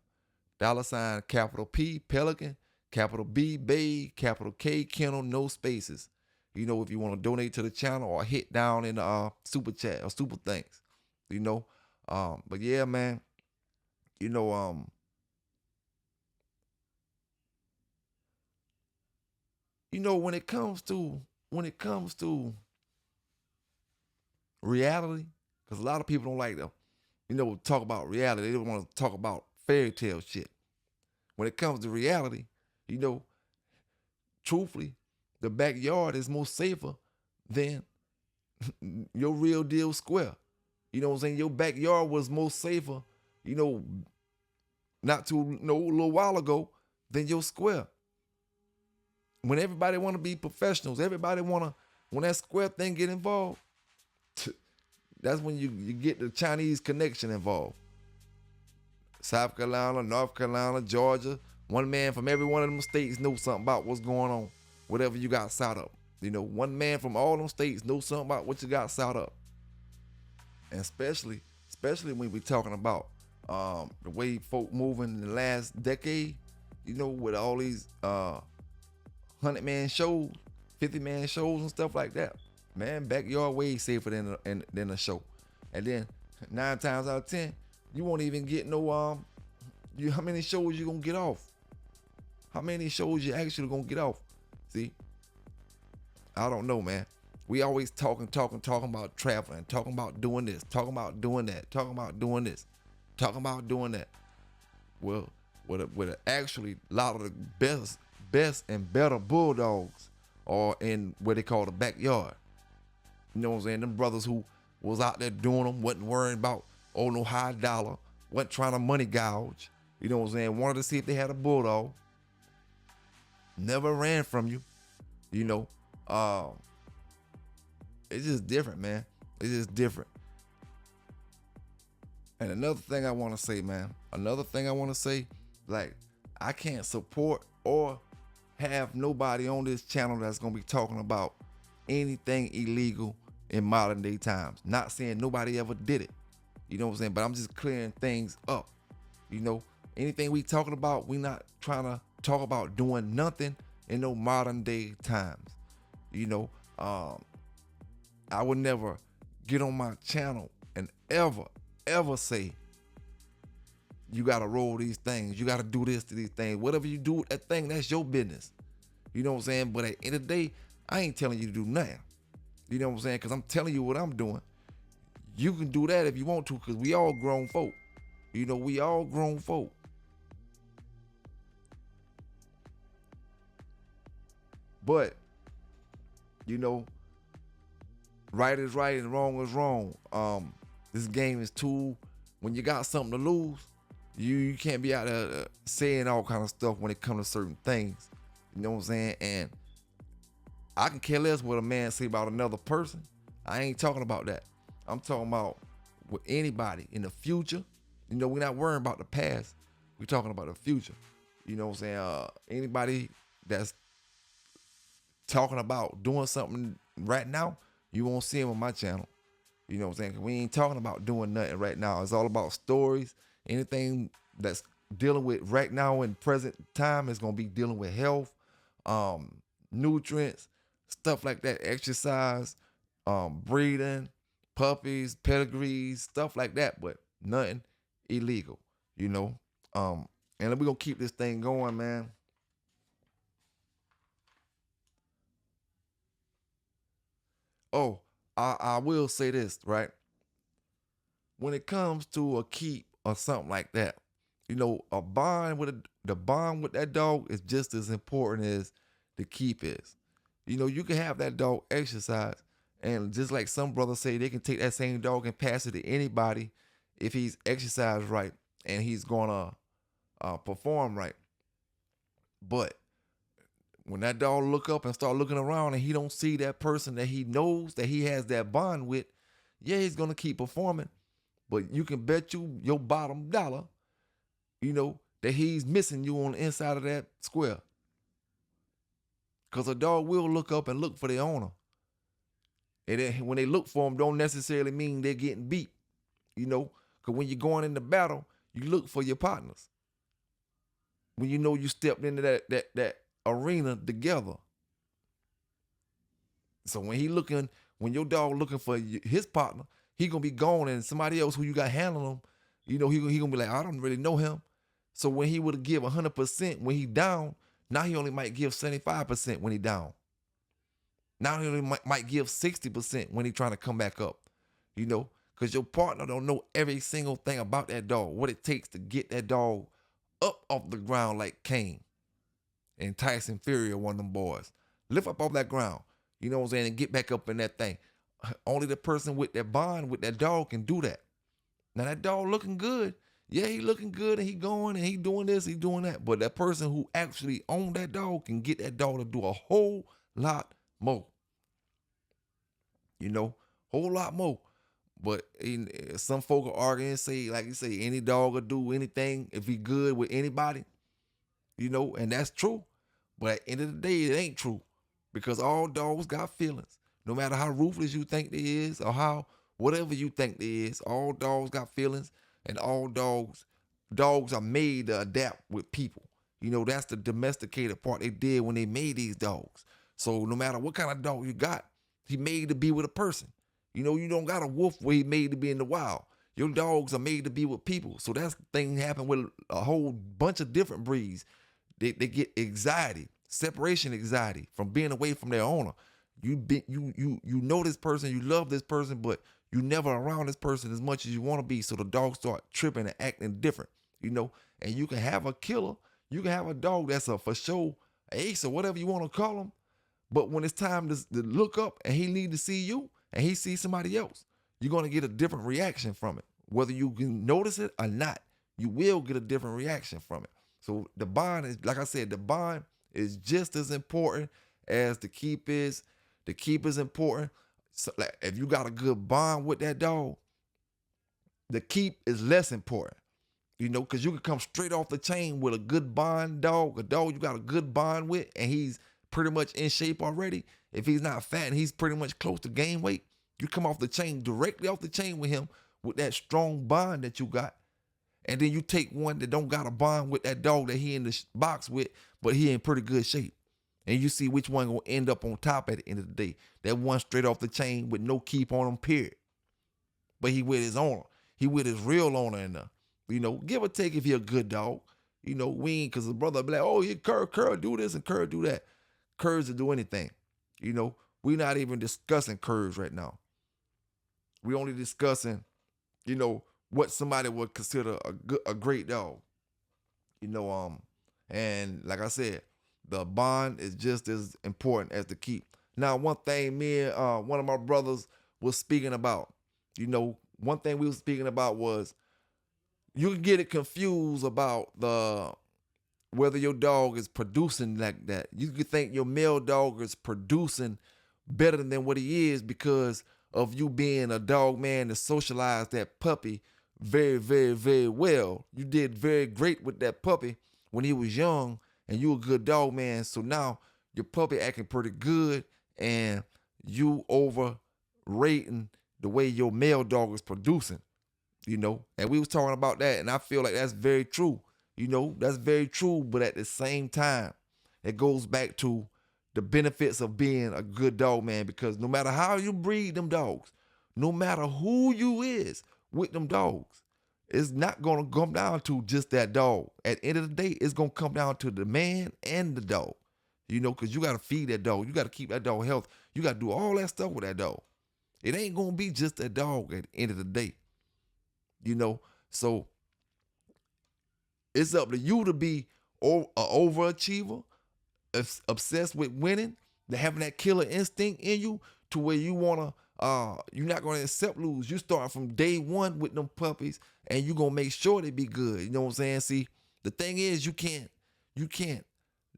$ capital P Pelican, capital B Bay, capital K Kennel, no spaces. You know, if you want to donate to the channel or hit down in the super chat or super thanks. You know. But yeah, man. You know, when it comes to reality, because a lot of people don't like to, talk about reality. They don't want to talk about fairy tale shit. When it comes to reality, truthfully, the backyard is more safer than your real deal square. You know what I'm saying? Your backyard was more safer, not too a little while ago than your square. When everybody want to be professionals, everybody want to, when that square thing get involved, that's when you get the Chinese connection involved. South Carolina, North Carolina, Georgia. One man from every one of them states knows something about what's going on, whatever you got set up. You know, one man from all them states knows something about what you got set up. And especially when we talking about the way folk moving in the last decade, you know, with all these 100-man shows, 50-man shows and stuff like that. Man, backyard way safer than a show. And then 9 times out of 10, you won't even get no how many shows you gonna get off? How many shows you actually gonna get off? See? I don't know, man. We always talking about traveling, talking about doing this, talking about doing that, talking about doing this, talking about doing that. Well, with actually a lot of the best and better bulldogs are in what they call the backyard. You know what I'm saying? Them brothers who was out there doing them, wasn't worrying about, no high dollar, wasn't trying to money gouge. You know what I'm saying? Wanted to see if they had a bulldog. Never ran from you. You know, it's just different, man. It's just different. And another thing I want to say, man, like, I can't support or have nobody on this channel that's going to be talking about anything illegal in modern day times. Not saying nobody ever did it. You know what I'm saying? But I'm just clearing things up. You know, anything we talking about, we not trying to talk about doing nothing in no modern day times. You know, I would never get on my channel and ever say, you got to roll these things. You got to do this to these things. Whatever you do with that thing, that's your business. You know what I'm saying? But at the end of the day, I ain't telling you to do nothing. You know what I'm saying? Because I'm telling you what I'm doing. You can do that if you want to, because we all grown folk. You know, we all grown folk. But, you know, right is right and wrong is wrong. This game is too, when you got something to lose, you can't be out there saying all kind of stuff when it comes to certain things. You know what I'm saying? And I can care less what a man say about another person. I ain't talking about that. I'm talking about with anybody in the future. You know, we're not worrying about the past. We're talking about the future. You know what I'm saying? Anybody that's talking about doing something right now, you won't see them on my channel. You know what I'm saying? 'Cause we ain't talking about doing nothing right now. It's all about stories. Anything that's dealing with right now in present time is going to be dealing with health, nutrients, stuff like that, exercise, breeding, puppies, pedigrees, stuff like that, but nothing illegal, you know. And we're going to keep this thing going, man. Oh, I will say this, right? When it comes to a keep or something like that, you know, the bond with that dog is just as important as the keep is. You know, you can have that dog exercise, and just like some brothers say, they can take that same dog and pass it to anybody if he's exercised right and he's gonna perform right. But when that dog look up and start looking around and he don't see that person that he knows that he has that bond with, yeah, he's gonna keep performing. But you can bet you your bottom dollar, you know, that he's missing you on the inside of that square. Because a dog will look up and look for their owner. And then when they look for him, don't necessarily mean they're getting beat. You know, because when you're going into battle, you look for your partners. When you know you stepped into that arena together. So when your dog looking for his partner, he gonna be gone, and somebody else who you got handling him, you know, he gonna be like, I don't really know him. So when he would give 100% when he down, now he only might give 75% when he down. Now he only might give 60% when he trying to come back up, you know, because your partner don't know every single thing about that dog, what it takes to get that dog up off the ground like Kane and Tyson Fury, one of them boys. Lift up off that ground, you know what I'm saying, and get back up in that thing. Only the person with that bond with that dog can do that. Now that dog looking good. Yeah, he looking good and he going and he doing this, he doing that. But that person who actually owned that dog can get that dog to do a whole lot more. You know, whole lot more. But some folk will argue and say, like you say, any dog will do anything if he good with anybody, and that's true. But at the end of the day, it ain't true, because all dogs got feelings. No matter how ruthless you think they is, or how whatever you think they is, all dogs got feelings, and all dogs are made to adapt with people. That's the domesticated part they did when they made these dogs. So no matter what kind of dog you got, he made to be with a person. You don't got a wolf where he made to be in the wild. Your dogs are made to be with people. So that's the thing happen with a whole bunch of different breeds. They get anxiety, separation anxiety from being away from their owner. You know this person, you love this person, but you never around this person as much as you want to be. So the dogs start tripping and acting different, And you can have a killer, you can have a dog that's a for sure ace or whatever you want to call him. But when it's time to look up and he need to see you and he sees somebody else, you're going to get a different reaction from it. Whether you can notice it or not, you will get a different reaction from it. So the bond is, like I said, the bond is just as important as the keep is. The keep is important. So like, if you got a good bond with that dog, the keep is less important. Because you can come straight off the chain with a good bond dog, a dog you got a good bond with, and he's pretty much in shape already. If he's not fat and he's pretty much close to gain weight, you come off the chain, directly off the chain with him with that strong bond that you got. And then you take one that don't got a bond with that dog that he in the box with, but he in pretty good shape. And you see which one gonna end up on top at the end of the day. That one straight off the chain with no keep on him, period. But he with his owner. He with his real owner in there. Give or take if he a good dog. We ain't, because the brother be like, oh, he Curl do this and Curl do that. Curves will do anything. We not even discussing curves right now. We only discussing, what somebody would consider a great dog. And like I said, the bond is just as important as the keep. Now, one thing me and one of my brothers was speaking about, one thing we was speaking about was, you can get it confused about whether your dog is producing like that. You could think your male dog is producing better than what he is because of you being a dog man to socialize that puppy very, very, very well. You did very great with that puppy when he was young, and you a good dog man. So now your puppy acting pretty good, and you overrating the way your male dog is producing. And we was talking about that, and I feel like that's very true. That's very true, but at the same time, it goes back to the benefits of being a good dog man, because no matter how you breed them dogs, no matter who you is with them dogs, it's not going to come down to just that dog. At the end of the day, it's going to come down to the man and the dog, because you got to feed that dog. You got to keep that dog healthy. You got to do all that stuff with that dog. It ain't going to be just that dog at the end of the day. So it's up to you to be an overachiever, obsessed with winning, to having that killer instinct in you to where you want to, you're not going to accept lose. You start from day one with them puppies, and you're going to make sure they be good. You know what I'm saying? See, the thing is, you can't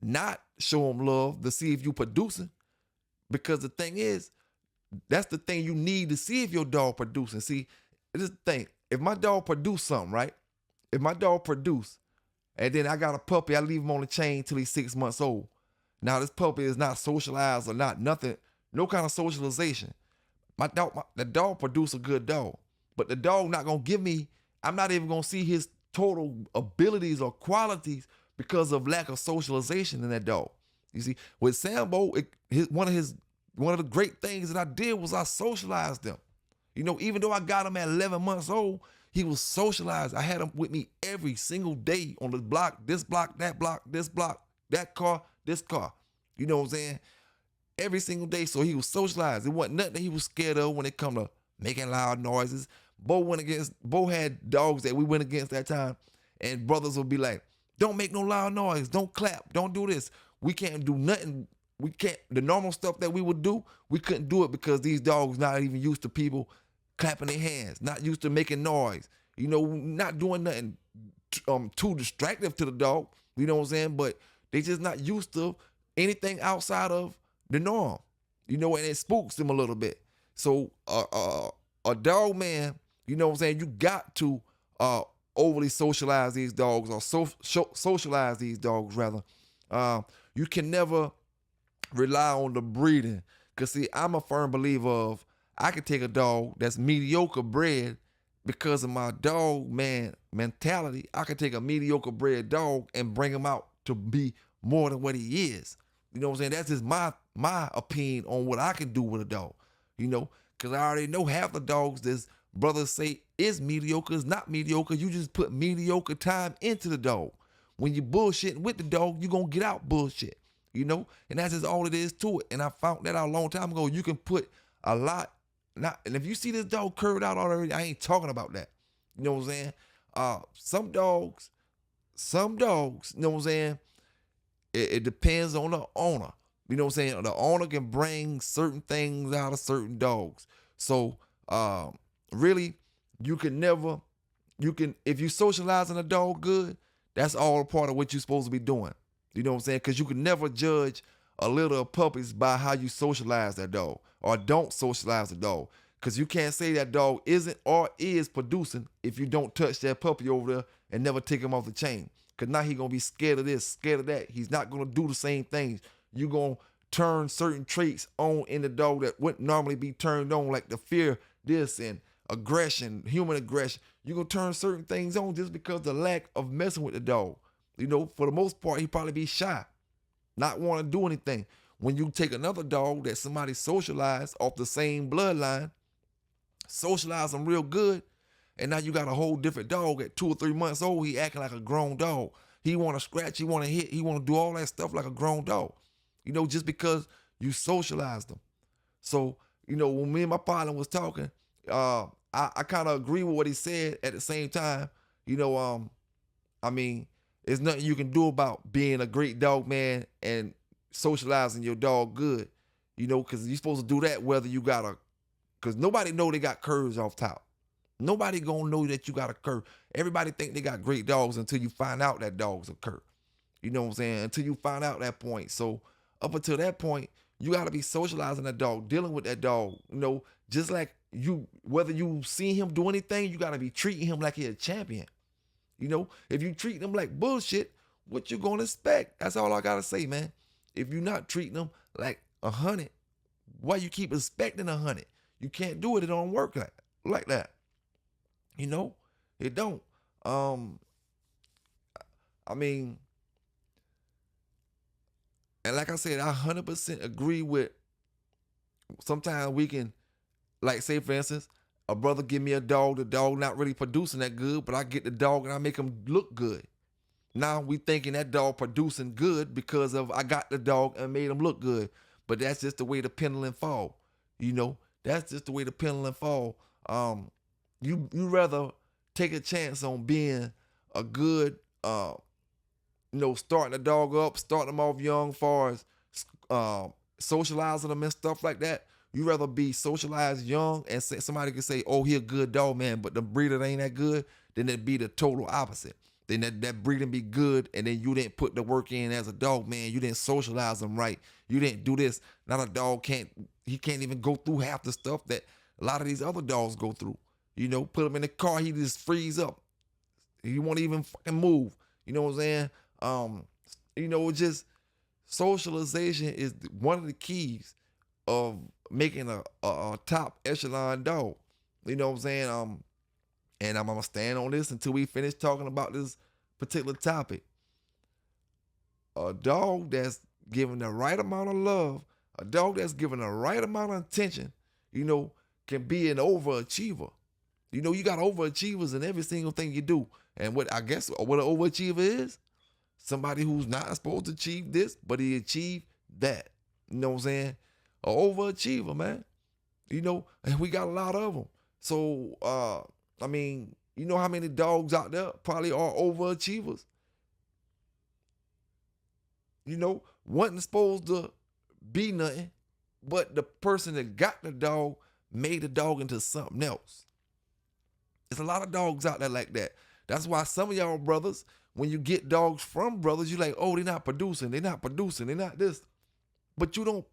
not show them love to see if you producing, because the thing is, that's the thing you need to see if your dog producing. See, this is the thing. If my dog produce something, right? If my dog produce, and then I got a puppy, I leave him on the chain till he's 6 months old. Now this puppy is not socialized or not nothing, no kind of socialization. The dog produce a good dog, but the dog not gonna give me. I'm not even gonna see his total abilities or qualities because of lack of socialization in that dog. You see, with Sambo, one of the great things that I did was I socialized them. Even though I got him at 11 months old, he was socialized. I had him with me every single day on the block, this block, that block, this block, that car, this car. You know what I'm saying? Every single day. So he was socialized. It wasn't nothing that he was scared of when it come to making loud noises. Bo had dogs that we went against that time, and brothers would be like, don't make no loud noise, don't clap, don't do this. We can't do nothing. The normal stuff that we would do, we couldn't do it because these dogs not even used to people clapping their hands, not used to making noise, not doing nothing too distractive to the dog, you know what I'm saying? But they just not used to anything outside of the norm, and it spooks them a little bit. So a dog man, you know what I'm saying, you got to overly socialize these dogs, or socialize these dogs rather. You can never rely on the breeding. Cause see, I'm a firm believer of I can take a dog that's mediocre bred because of my dog man mentality. I can take a mediocre bred dog and bring him out to be more than what he is. You know what I'm saying? That's just my opinion on what I can do with a dog. You know, cause I already know half the dogs this brothers say is mediocre is not mediocre. You just put mediocre time into the dog. When you bullshitting with the dog, you gonna get out bullshit. You know, and that's just all it is to it. And I found that out a long time ago. You can put a lot, and if you see this dog curved out already, I ain't talking about that. You know what I'm saying? Some dogs, you know what I'm saying? It depends on the owner. You know what I'm saying? The owner can bring certain things out of certain dogs. So really, if you socializing a dog good, that's all part of what you're supposed to be doing. You know what I'm saying? Because you can never judge a litter of puppies by how you socialize that dog or don't socialize the dog. Because you can't say that dog isn't or is producing if you don't touch that puppy over there and never take him off the chain. Because now he's going to be scared of this, scared of that. He's not going to do the same things. You're going to turn certain traits on in the dog that wouldn't normally be turned on, like the fear, this, and aggression, human aggression. You're going to turn certain things on just because of the lack of messing with the dog. You know, for the most part, he probably be shy, not want to do anything. When you take another dog that somebody socialized off the same bloodline, socialize them real good, and now you got a whole different dog at 2 or 3 months old. He acting like a grown dog. He want to scratch, he want to hit, he want to do all that stuff like a grown dog. You know, just because you socialized them. So, you know, when me and my partner was talking, I kind of agree with what he said at the same time. You know, I mean, there's nothing you can do about being a great dog man and socializing your dog good, you know, because you're supposed to do that whether you got because nobody know they got curves off top. Nobody gonna know that you got a curve. Everybody think they got great dogs until you find out that dog's a curve. You know what I'm saying? Until you find out that point. So up until that point, you got to be socializing that dog, dealing with that dog, you know, just like whether you see him do anything, you got to be treating him like he's a champion. You know, if you treat them like bullshit, what you gonna expect? That's all I gotta say, man. If you're not treating them like 100, why you keep expecting 100? You can't do it. It don't work like that. You know, it don't. I mean, and like I said, I 100% agree with. Sometimes we can, like, say for instance, a brother give me a dog, the dog not really producing that good, but I get the dog and I make him look good. Now we thinking that dog producing good because of I got the dog and made him look good. But that's just the way the pendulum fall. You know, that's just the way the pendulum fall. You rather take a chance on being a good, you know, starting a dog up, starting them off young, far as socializing them and stuff like that. You rather be socialized young and somebody can say, oh, he a good dog, man, but the breeder ain't that good, then it'd be the total opposite. Then that breeding be good, and then you didn't put the work in as a dog, man. You didn't socialize them right. You didn't do this. Now a dog can't even go through half the stuff that a lot of these other dogs go through. You know, put him in the car, he just freeze up. He won't even fucking move. You know what I'm saying? You know, just socialization is one of the keys of making a top echelon dog. You know what I'm saying? And I'm gonna stand on this until we finish talking about this particular topic. A dog that's given the right amount of love, a dog that's given the right amount of attention, you know, can be an overachiever. You know, you got overachievers in every single thing you do. And what an overachiever is, somebody who's not supposed to achieve this, but he achieved that. You know what I'm saying? An overachiever, man. You know, and we got a lot of them. So, I mean, you know how many dogs out there probably are overachievers? You know, wasn't supposed to be nothing, but the person that got the dog made the dog into something else. There's a lot of dogs out there like that. That's why some of y'all brothers, when you get dogs from brothers, you're like, oh, they're not producing, they're not this. But you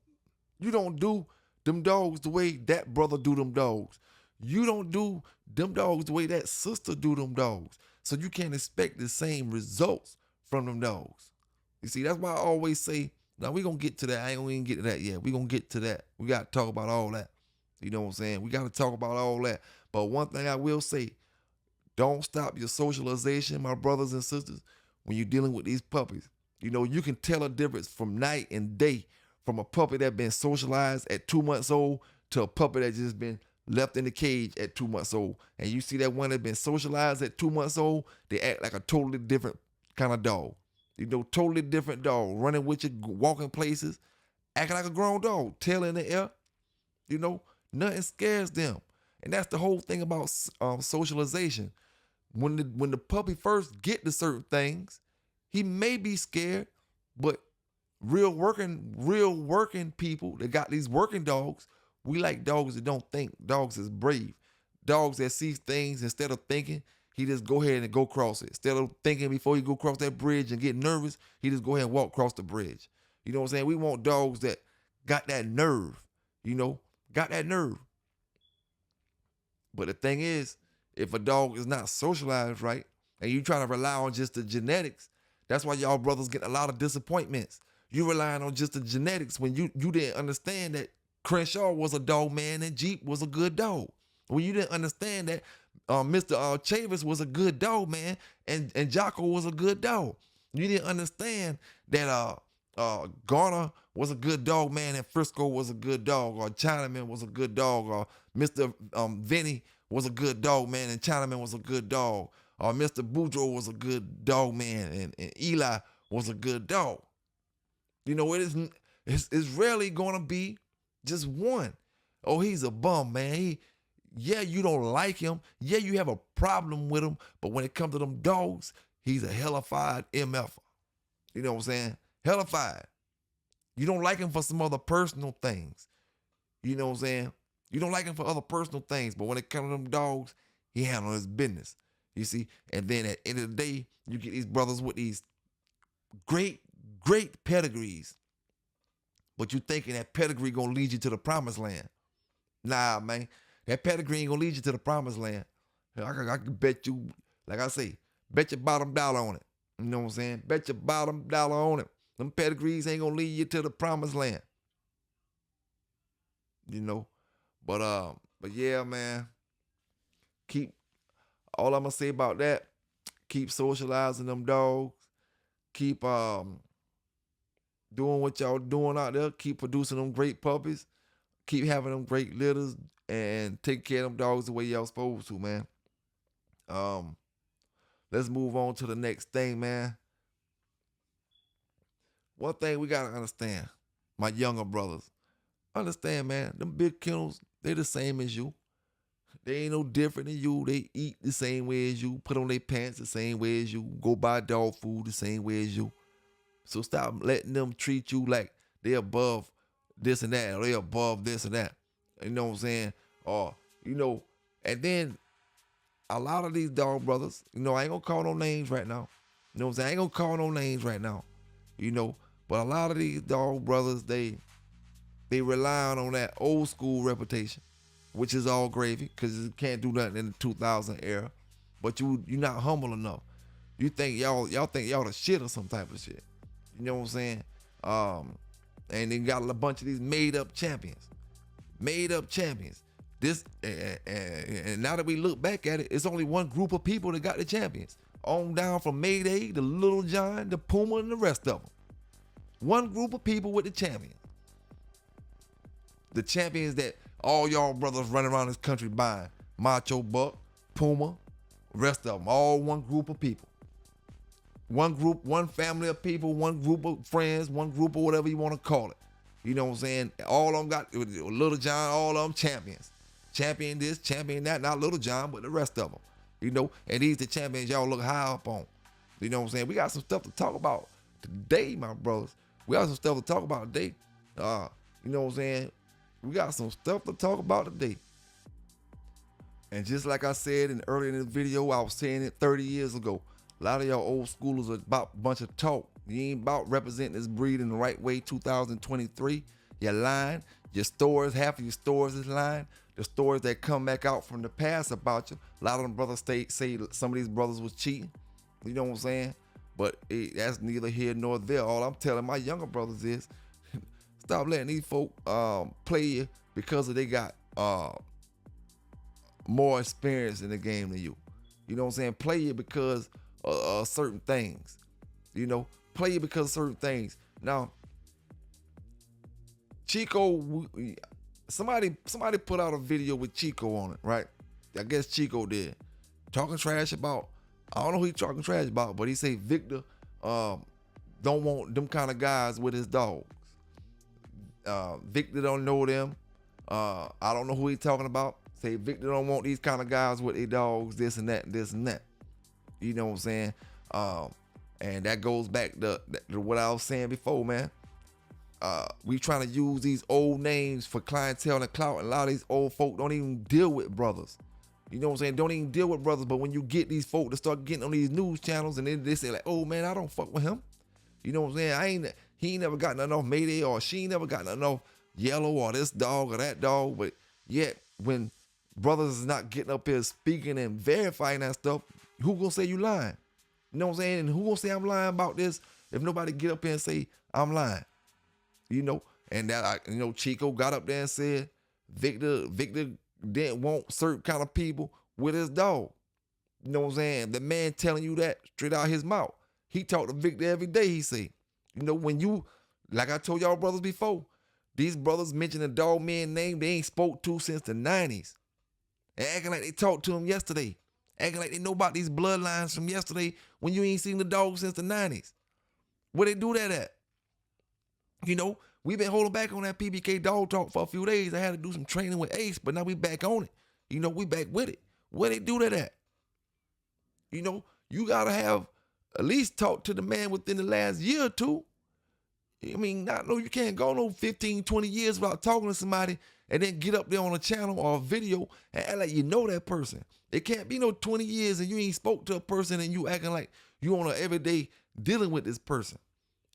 don't do them dogs the way that brother do them dogs. You don't do them dogs the way that sister do them dogs. So you can't expect the same results from them dogs. You see, that's why I always say, now we gonna get to that. I ain't gonna even get to that yet. We gonna get to that. We gotta talk about all that. You know what I'm saying? We gotta talk about all that. But one thing I will say, don't stop your socialization, my brothers and sisters, when you're dealing with these puppies. You know, you can tell a difference from night and day from a puppy that been socialized at 2 months old to a puppy that just been left in the cage at 2 months old. And you see that one that been socialized at 2 months old, they act like a totally different kind of dog. You know, totally different dog, running with you, walking places, acting like a grown dog, tail in the air. You know, nothing scares them. And that's the whole thing about socialization. When the puppy first get to certain things, he may be scared, but real working people that got these working dogs, we like dogs that don't think. Dogs is brave. Dogs that see things instead of thinking, he just go ahead and go cross it. Instead of thinking before he go cross that bridge and get nervous, he just go ahead and walk across the bridge. You know what I'm saying? We want dogs that got that nerve, you know, got that nerve. But the thing is, if a dog is not socialized right, and you trying to rely on just the genetics, that's why y'all brothers get a lot of disappointments. You relying on just the genetics when you didn't understand that Crenshaw was a dog man and Jeep was a good dog. When you didn't understand that Mr. Chavis was a good dog man and Jocko was a good dog. You didn't understand that Garner was a good dog man and Frisco was a good dog, or Chinaman was a good dog, or Mr. Vinny was a good dog man and Chinaman was a good dog, or Mr. Boudreaux was a good dog man and Eli was a good dog. You know, it's rarely gonna be just one. Oh, he's a bum, man. Yeah, you don't like him. Yeah, you have a problem with him. But when it comes to them dogs, he's a hellified MFer. You know what I'm saying? Hellified. You don't like him for some other personal things. You know what I'm saying? You don't like him for other personal things. But when it comes to them dogs, he handles his business. You see? And then at the end of the day, you get these brothers with these great pedigrees. But you thinking that pedigree gonna lead you to the promised land. Nah, man. That pedigree ain't gonna lead you to the promised land. I can bet you, like I say, bet your bottom dollar on it. You know what I'm saying? Bet your bottom dollar on it. Them pedigrees ain't gonna lead you to the promised land. You know? But yeah, man. All I'm gonna say about that, keep socializing them dogs. Keep doing what y'all doing out there. Keep producing them great puppies. Keep having them great litters and take care of them dogs the way y'all supposed to, man. Let's move on to the next thing, man. One thing we gotta understand, my younger brothers, understand, man, them big kennels, they the same as you. They ain't no different than you. They eat the same way as you, put on their pants the same way as you, go buy dog food the same way as you. So stop letting them treat you like they above this and that, or they above this and that. You know what I'm saying? Or, you know, and then a lot of these dog brothers, you know, I ain't gonna call no names right now. You know what I'm saying? I ain't gonna call no names right now. You know, but a lot of these dog brothers, they rely on that old school reputation, which is all gravy, because you can't do nothing in the 2000 era. But you're not humble enough. You think y'all think y'all the shit or some type of shit. You know what I'm saying? And then got a bunch of these made up champions. This and now that we look back at it, it's only one group of people that got the champions. On down from Mayday to Little John to Puma and the rest of them. One group of people with the champions. The champions that all y'all brothers running around this country buying. Macho Buck, Puma, rest of them. All one group of people. One group, one family of people, one group of friends, one group of whatever you want to call it. You know what I'm saying? All of them got, Little John, all of them champions. Champion this, champion that, not Little John, but the rest of them. You know, and these the champions y'all look high up on. You know what I'm saying? We got some stuff to talk about today, my brothers. We got some stuff to talk about today. You know what I'm saying? We got some stuff to talk about today. And just like I said earlier in the video, I was saying it 30 years ago. A lot of y'all old schoolers are about a bunch of talk. You ain't about representing this breed in the right way 2023. You're lying. Your stores, half of your stores is lying. the stories that come back out from the past about you. A lot of them brothers say some of these brothers was cheating. You know what I'm saying? But that's neither here nor there. All I'm telling my younger brothers is stop letting these folk play you because they got more experience in the game than you. You know what I'm saying? Play you because of certain things. You know, play you because of certain things. Now, Chico, somebody put out a video with Chico on it, right? I guess Chico did. Talking trash about, I don't know who he talking trash about, but he say Victor don't want them kind of guys with his dogs. Victor don't know them. I don't know who he talking about. Say Victor don't want these kind of guys with their dogs, this and that, this and that. You know what I'm saying? And that goes back to what I was saying before, man. We trying to use these old names for clientele and clout, and a lot of these old folk don't even deal with brothers. You know what I'm saying? Don't even deal with brothers. But when you get these folk to start getting on these news channels and they say like, oh man, I don't fuck with him. You know what I'm saying? He ain't never gotten enough Mayday, or she ain't never gotten enough Yellow, or this dog or that dog. But yet when brothers is not getting up here speaking and verifying that stuff, who gonna say you lying? You know what I'm saying? And who gonna say I'm lying about this if nobody get up here and say I'm lying? You know, and that Chico got up there and said Victor didn't want certain kind of people with his dog. You know what I'm saying? The man telling you that straight out his mouth. He talked to Victor every day, he say. You know, when you, like I told y'all brothers before, these brothers mention the dog man name they ain't spoke to since the 90s. And acting like they talked to him yesterday. Acting like they know about these bloodlines from yesterday when you ain't seen the dog since the 90s. Where they do that at? You know, we've been holding back on that PBK dog talk for a few days. I had to do some training with Ace, but now we back on it. You know, we back with it. Where they do that at? You know, you got to have at least talk to the man within the last year or two. I mean, you can't go no 15, 20 years without talking to somebody and then get up there on a channel or a video and act like you know that person. It can't be no 20 years and you ain't spoke to a person and you acting like you on an everyday dealing with this person.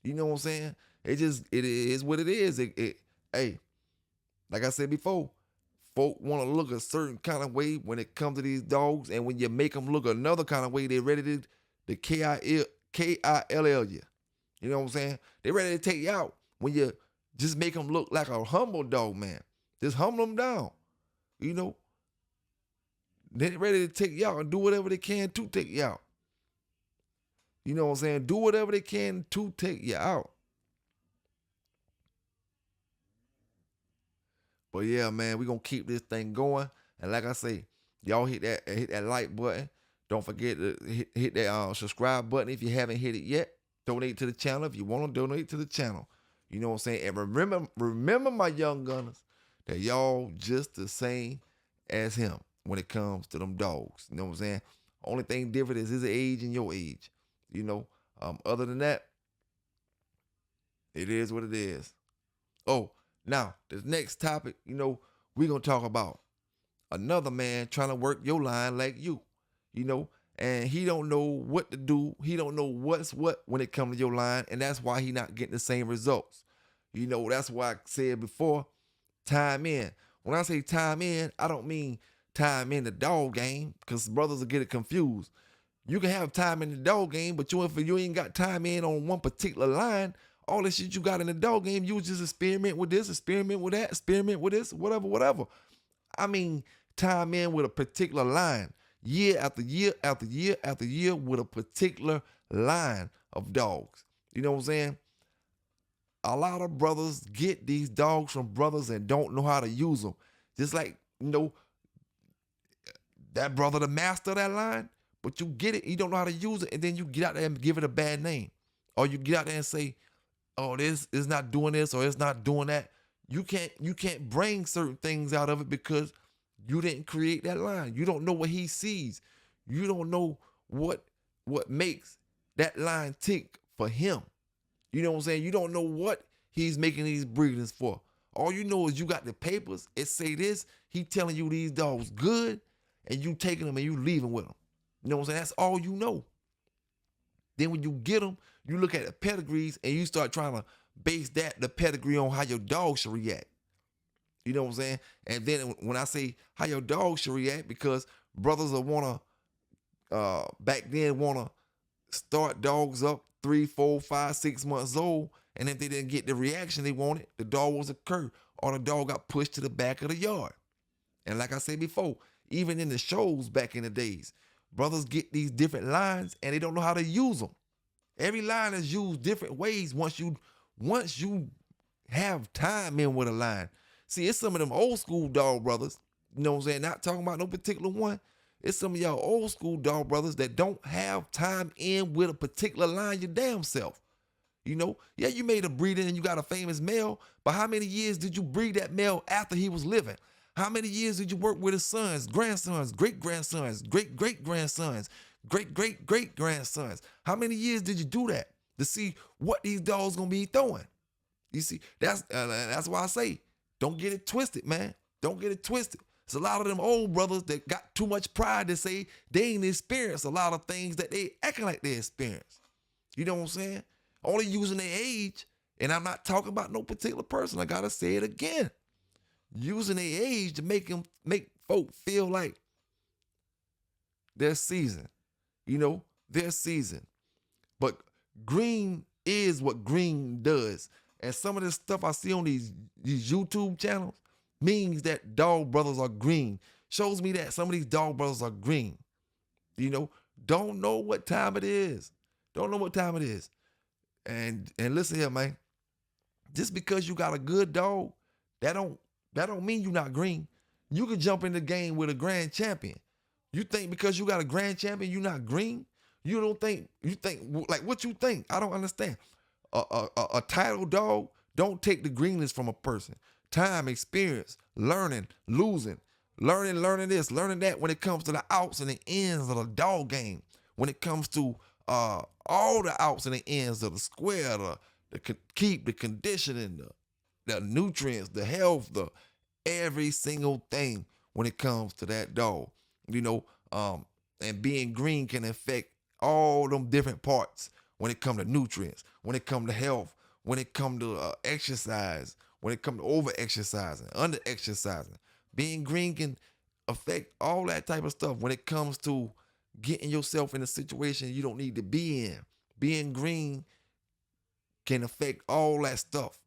You know what I'm saying? It is what it is. Hey, like I said before, folk want to look a certain kind of way when it comes to these dogs, and when you make them look another kind of way, they ready to KILL you. You know what I'm saying? They ready to take you out when you just make them look like a humble dog, man. Just humble them down. You know? They ready to take you out and do whatever they can to take you out. You know what I'm saying? Do whatever they can to take you out. But yeah, man, we're going to keep this thing going. And like I say, y'all hit that like button. Don't forget to hit that subscribe button if you haven't hit it yet. Donate to the channel if you want to donate to the channel. You know what I'm saying? And remember my young gunners, that y'all just the same as him when it comes to them dogs. You know what I'm saying? Only thing different is his age and your age. You know, other than that, it is what it is. Oh, now, the next topic, you know, we're going to talk about another man trying to work your line like you, you know, and he don't know what to do. He don't know what's what when it comes to your line, and that's why he not getting the same results. You know, that's why I said before, time in. When I say time in, I don't mean time in the dog game, because brothers will get it confused. You can have time in the dog game, but if you ain't got time in on one particular line, all the shit you got in the dog game, you just experiment with this, experiment with that, experiment with this, whatever. I mean, time in with a particular line, year after year after year after year with a particular line of dogs. You know what I'm saying? A lot of brothers get these dogs from brothers and don't know how to use them. Just like, you know, that brother, the master of that line, but you get it, you don't know how to use it, and then you get out there and give it a bad name. Or you get out there and say, oh, this is not doing this or it's not doing that. You can't bring certain things out of it because you didn't create that line. You don't know what he sees. You don't know what makes that line tick for him. You know what I'm saying? You don't know what he's making these breedings for. All you know is you got the papers. It say this. He telling you these dogs good, and you taking them and you leaving with them. You know what I'm saying? That's all you know. Then when you get them, you look at the pedigrees and you start trying to base the pedigree on how your dog should react. You know what I'm saying? And then when I say how your dog should react, because brothers will wanna back then wanna start dogs up 3, 4, 5, 6 months old, and if they didn't get the reaction they wanted, the dog was a cur, or the dog got pushed to the back of the yard. And like I said before, even in the shows back in the days, brothers get these different lines and they don't know how to use them. Every line is used different ways once you have time in with a line. See, it's some of them old school dog brothers, you know what I'm saying? Not talking about no particular one. It's some of y'all old school dog brothers that don't have time in with a particular line your damn self. You know, yeah, you made a breeding and you got a famous male, but how many years did you breed that male after he was living? How many years did you work with his sons, grandsons, great-grandsons, great-great-grandsons, great-great-great-grandsons? How many years did you do that to see what these dogs gonna be throwing? You see, that's why I say, don't get it twisted, man. Don't get it twisted. It's a lot of them old brothers that got too much pride to say they ain't experienced a lot of things that they acting like they experienced. You know what I'm saying? Only using their age, and I'm not talking about no particular person. I gotta say it again. Using their age to make folk feel like they're seasoned. You know, they're seasoned. But green is what green does. And some of this stuff I see on these YouTube channels means that dog brothers are green. Shows me that some of these dog brothers are green. You know, don't know what time it is. Don't know what time it is. And listen here, man. Just because you got a good dog, that don't mean you're not green. You could jump in the game with a grand champion. You think because you got a grand champion, you're not green? You think like what you think? I don't understand. A title dog don't take the greenness from a person. Time, experience, learning, losing, learning this, learning that when it comes to the outs and the ends of the dog game. When it comes to all the outs and the ends of the square, the keep, the conditioning, the nutrients, the health, the every single thing when it comes to that dog. You know, and being green can affect all them different parts when it comes to nutrients, when it comes to health, when it comes to exercise, when it comes to over-exercising, under-exercising. Being green can affect all that type of stuff when it comes to getting yourself in a situation you don't need to be in. Being green can affect all that stuff.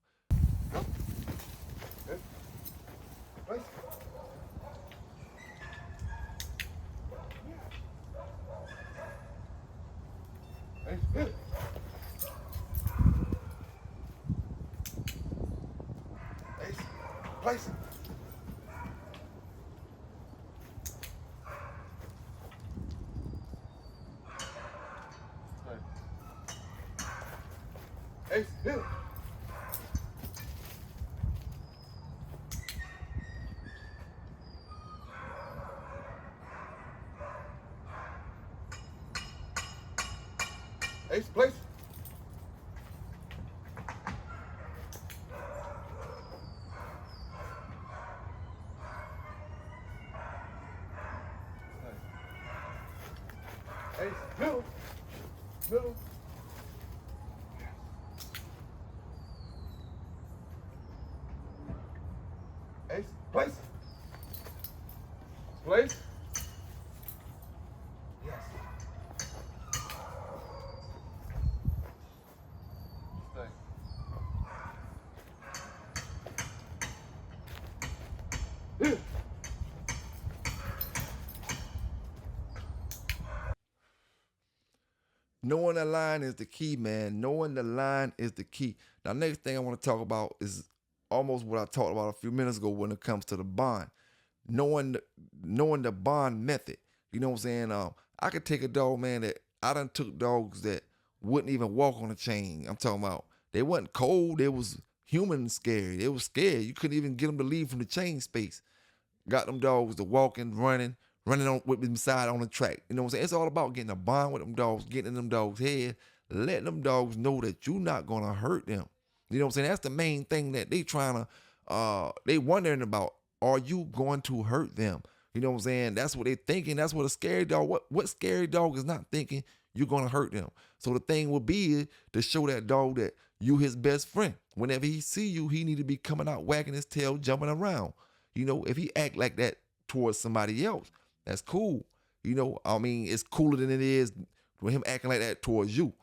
Place it. Ace, hit it. Ace, place. Ace, middle. Middle. Ace, place. Place. Yes. Stay. Hit. Knowing the line is the key, man. Knowing the line is the key. Now, next thing I want to talk about is almost what I talked about a few minutes ago when it comes to the bond. Knowing the bond method. You know what I'm saying? I could take a dog, man, that I done took dogs that wouldn't even walk on a chain. I'm talking about they wasn't cold. They was human scared. They was scared. You couldn't even get them to leave from the chain space. Got them dogs to walking, running on with them side on the track. You know what I'm saying? It's all about getting a bond with them dogs, getting in them dogs' head, letting them dogs know that you're not gonna hurt them. You know what I'm saying? That's the main thing that they trying to they wondering about. Are you going to hurt them? You know what I'm saying? That's what they thinking. That's what a scary dog, what scary dog is not thinking you're going to hurt them. So the thing will be to show that dog that you his best friend. Whenever he see you, he need to be coming out, wagging his tail, jumping around. You know, if he act like that towards somebody else, that's cool. You know, I mean, it's cooler than it is with him acting like that towards you.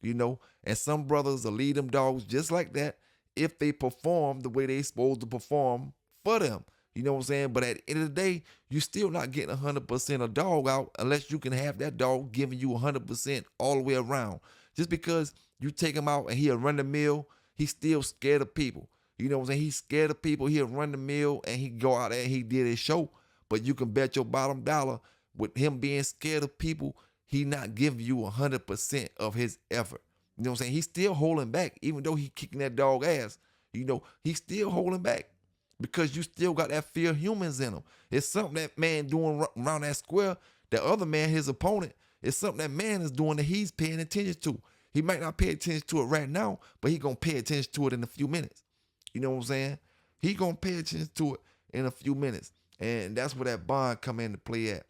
You know, and some brothers will lead them dogs just like that if they perform the way they supposed to perform for them. You know what I'm saying? But at the end of the day, you still not getting 100% a dog out unless you can have that dog giving you 100% all the way around. Just because you take him out and he'll run the mill, he's still scared of people. You know what I'm saying? He's scared of people. He'll run the mill and he go out there and he did his show. But you can bet your bottom dollar with him being scared of people, he not giving you 100% of his effort. You know what I'm saying? He's still holding back, even though he kicking that dog ass. You know, he's still holding back because you still got that fear of humans in him. It's something that man doing around that square, the other man, his opponent, it's something that man is doing that he's paying attention to. He might not pay attention to it right now, but he gonna pay attention to it in a few minutes. You know what I'm saying? He gonna pay attention to it in a few minutes. And that's where that bond come into play at.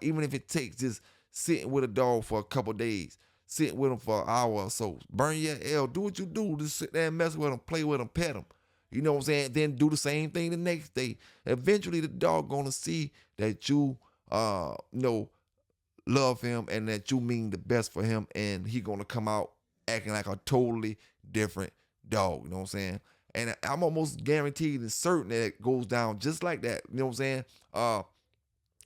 Even if it takes just sitting with a dog for a couple days, sitting with him for an hour or so, burn your L, do what you do, just sit there and mess with him, play with him, pet him. You know what I'm saying? Then do the same thing the next day. Eventually the dog gonna see that you love him and that you mean the best for him, and he gonna come out acting like a totally different dog. You know what I'm saying? And I'm almost guaranteed and certain that it goes down just like that. You know what I'm saying?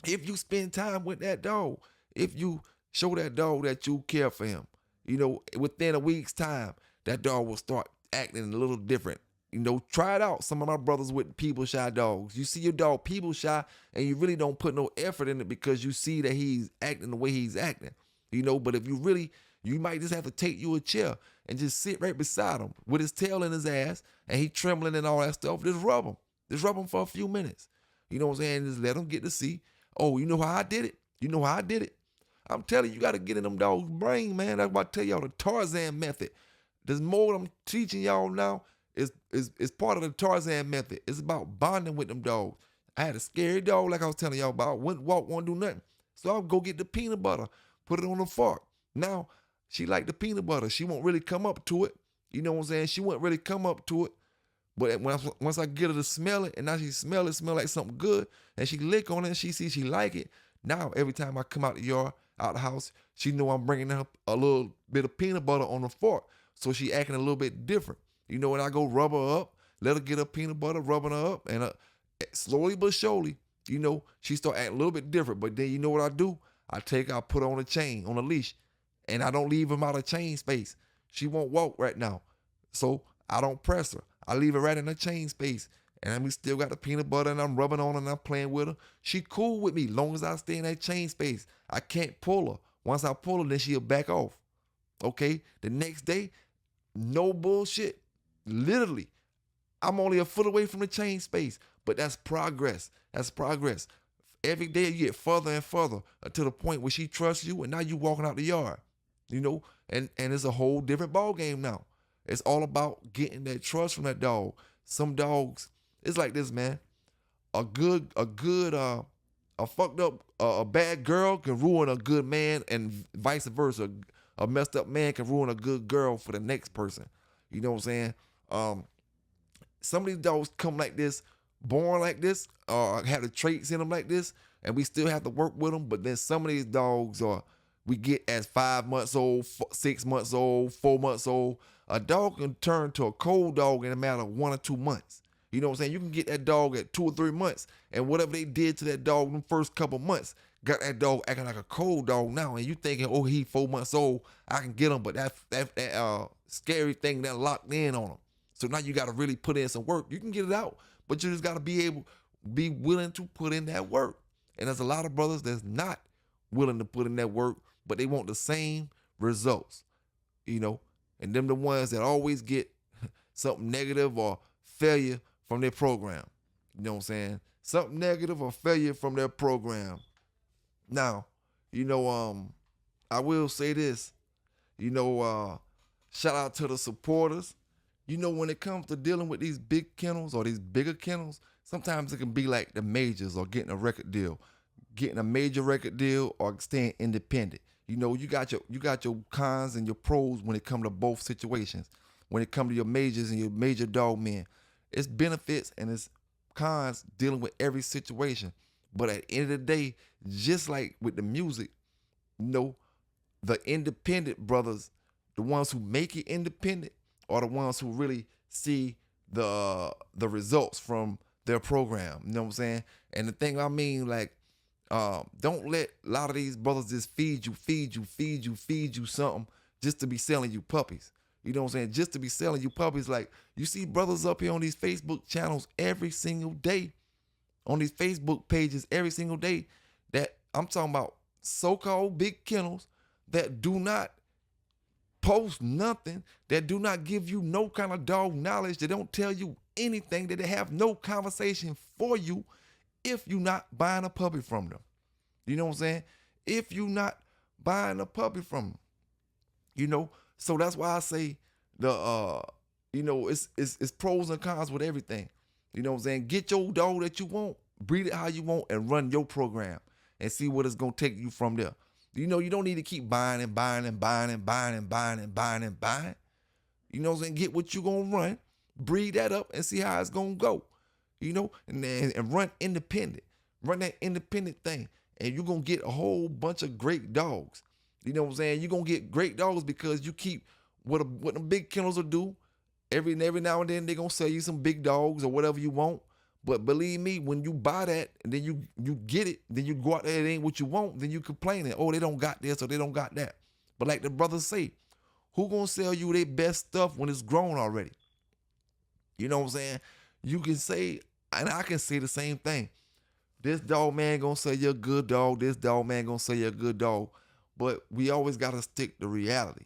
If you spend time with that dog, if you show that dog that you care for him, you know, within a week's time, that dog will start acting a little different. You know, try it out. Some of my brothers with people shy dogs. You see your dog people shy and you really don't put no effort in it because you see that he's acting the way he's acting. You know, but if you really, you might just have to take you a chair and just sit right beside him with his tail in his ass and he trembling and all that stuff. Just rub him. Just rub him for a few minutes. You know what I'm saying? Just let him get to see, oh, you know how I did it? You know how I did it? I'm telling you, you got to get in them dogs' brain, man. That's why I tell y'all the Tarzan method. There's more I'm teaching y'all now is part of the Tarzan method. It's about bonding with them dogs. I had a scary dog, like I was telling y'all about. Wouldn't walk, won't do nothing. So I'll go get the peanut butter, put it on the fork. Now, she like the peanut butter. She won't really come up to it. You know what I'm saying? She won't really come up to it. But once I get her to smell it, and now she smell like something good, and she lick on it, and she see she like it. Now, every time I come out the yard, out the house, she know I'm bringing her a little bit of peanut butter on the fork. So she acting a little bit different. You know, when I go rub her up, let her get her peanut butter, rubbing her up, and slowly but surely, you know, she start acting a little bit different. But then you know what I do? I put her on a chain, on a leash, and I don't leave him out of chain space. She won't walk right now. So I don't press her. I leave her right in the chain space. And we still got the peanut butter and I'm rubbing on her and I'm playing with her. She cool with me long as I stay in that chain space. I can't pull her. Once I pull her, then she'll back off. Okay? The next day, no bullshit. Literally, I'm only a foot away from the chain space. But that's progress. That's progress. Every day you get further and further to the point where she trusts you and now you walking out the yard. You know? And it's a whole different ball game now. It's all about getting that trust from that dog. Some dogs, it's like this, man. A fucked up, a bad girl can ruin a good man, and vice versa. A messed up man can ruin a good girl for the next person. You know what I'm saying? Some of these dogs come like this, born like this, have the traits in them like this, and we still have to work with them. But then some of these dogs we get as 5 months old, 6 months old, 4 months old. A dog can turn to a cold dog in a matter of 1 or 2 months. You know what I'm saying? You can get that dog at 2 or 3 months, and whatever they did to that dog in the first couple months, got that dog acting like a cold dog now. And you thinking, oh, he 4 months old, I can get him, but that scary thing that locked in on him. So now you got to really put in some work. You can get it out, but you just got to be willing to put in that work. And there's a lot of brothers that's not willing to put in that work, but they want the same results, you know. And them the ones that always get something negative or failure from their program. You know what I'm saying? Something negative or failure from their program. Now, you know, I will say this, you know, shout out to the supporters. You know, when it comes to dealing with these big kennels or these bigger kennels, Sometimes it can be like the majors or getting a record deal, getting a major record deal or staying independent. You know, you got your cons and your pros when it comes to both situations. When it comes to your majors and your major dog men, it's benefits and it's cons dealing with every situation. But at the end of the day, just like with the music, you know, the independent brothers, the ones who make it independent, are the ones who really see the results from their program. You know what I'm saying? And the thing I mean, like, don't let a lot of these brothers just feed you something just to be selling you puppies. You know what I'm saying? Just to be selling you puppies. Like, you see brothers up here on these Facebook channels every single day, on these Facebook pages every single day, that I'm talking about so-called big kennels that do not post nothing, that do not give you no kind of dog knowledge, that don't tell you anything, that they have no conversation for you if you're not buying a puppy from them. You know what I'm saying? If you're not buying a puppy from them. You know, so that's why I say it's pros and cons with everything. You know what I'm saying? Get your dog that you want, breed it how you want, and run your program and see what it's gonna take you from there. You know, you don't need to keep buying and buying and buying and buying and buying and buying and buying. You know what I'm saying? Get what you gonna run, breed that up, and see how it's gonna go. You know, and run independent. Run that independent thing. And you're gonna get a whole bunch of great dogs. You know what I'm saying? You're gonna get great dogs because you keep what the big kennels will do. Every now and then they're gonna sell you some big dogs or whatever you want. But believe me, when you buy that and then you get it, then you go out there, it ain't what you want, then you complaining, oh, they don't got this or they don't got that. But like the brothers say, who gonna sell you their best stuff when it's grown already? You know what I'm saying? You can say, and I can say the same thing. This dog man gonna sell you a good dog. This dog man gonna sell you a good dog. But we always gotta stick to reality.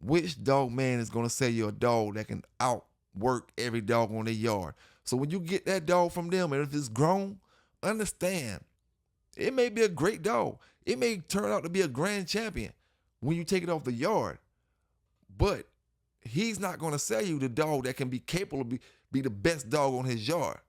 Which dog man is gonna sell you a dog that can outwork every dog on their yard? So when you get that dog from them, and if it's grown, understand, it may be a great dog. It may turn out to be a grand champion when you take it off the yard. But he's not gonna sell you the dog that can be capable of be the best dog on his yard.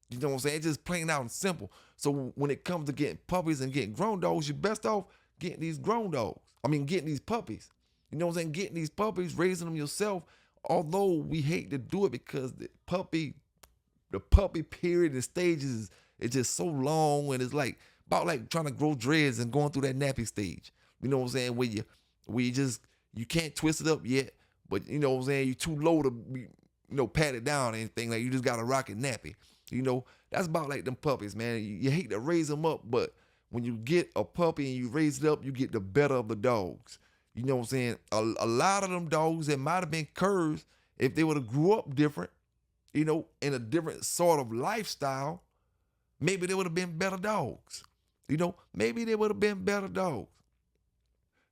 You know what I'm saying? It's just plain out and simple. So when it comes to getting puppies and getting grown dogs, you're best off getting these grown dogs. Getting these puppies. You know what I'm saying? Getting these puppies, raising them yourself. Although we hate to do it because the puppy period and stages is just so long, and it's like about like trying to grow dreads and going through that nappy stage. You know what I'm saying? Where you can't twist it up yet, but you know what I'm saying? You're too low to be, pat it down or anything. Like, you just got a rocket nappy. You know, that's about like them puppies, man. You hate to raise them up, but when you get a puppy and you raise it up, you get the better of the dogs. You know what I'm saying? A lot of them dogs that might have been curs, if they would have grew up different, in a different sort of lifestyle, maybe they would have been better dogs. Maybe they would have been better dogs.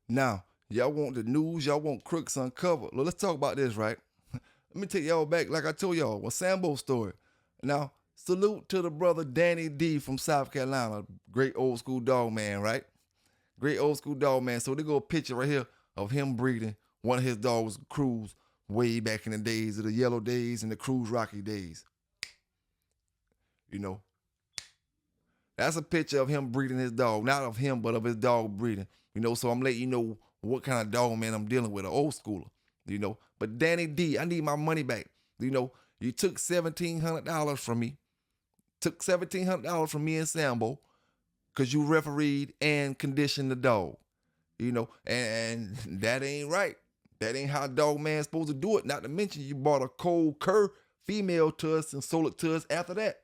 Now, y'all want the news, y'all want Crooks Uncovered. Well, let's talk about this, right? Let me take y'all back, like I told y'all, a Sambo story. Now, salute to the brother Danny D from South Carolina, great old school dog man, right? Great old school dog man. So they go a picture right here of him breeding one of his dogs, Cruz, way back in the days of the Yellow days and the Cruz Rocky days. That's a picture of him breeding his dog. Not of him, but of his dog breeding. So I'm letting you know what kind of dog man I'm dealing with, an old schooler. But Danny D, I need my money back. You took $1,700 from me. Took $1,700 from me and Sambo because you refereed and conditioned the dog. And that ain't right. That ain't how dog man's supposed to do it. Not to mention you bought a cold cur female to us and sold it to us after that.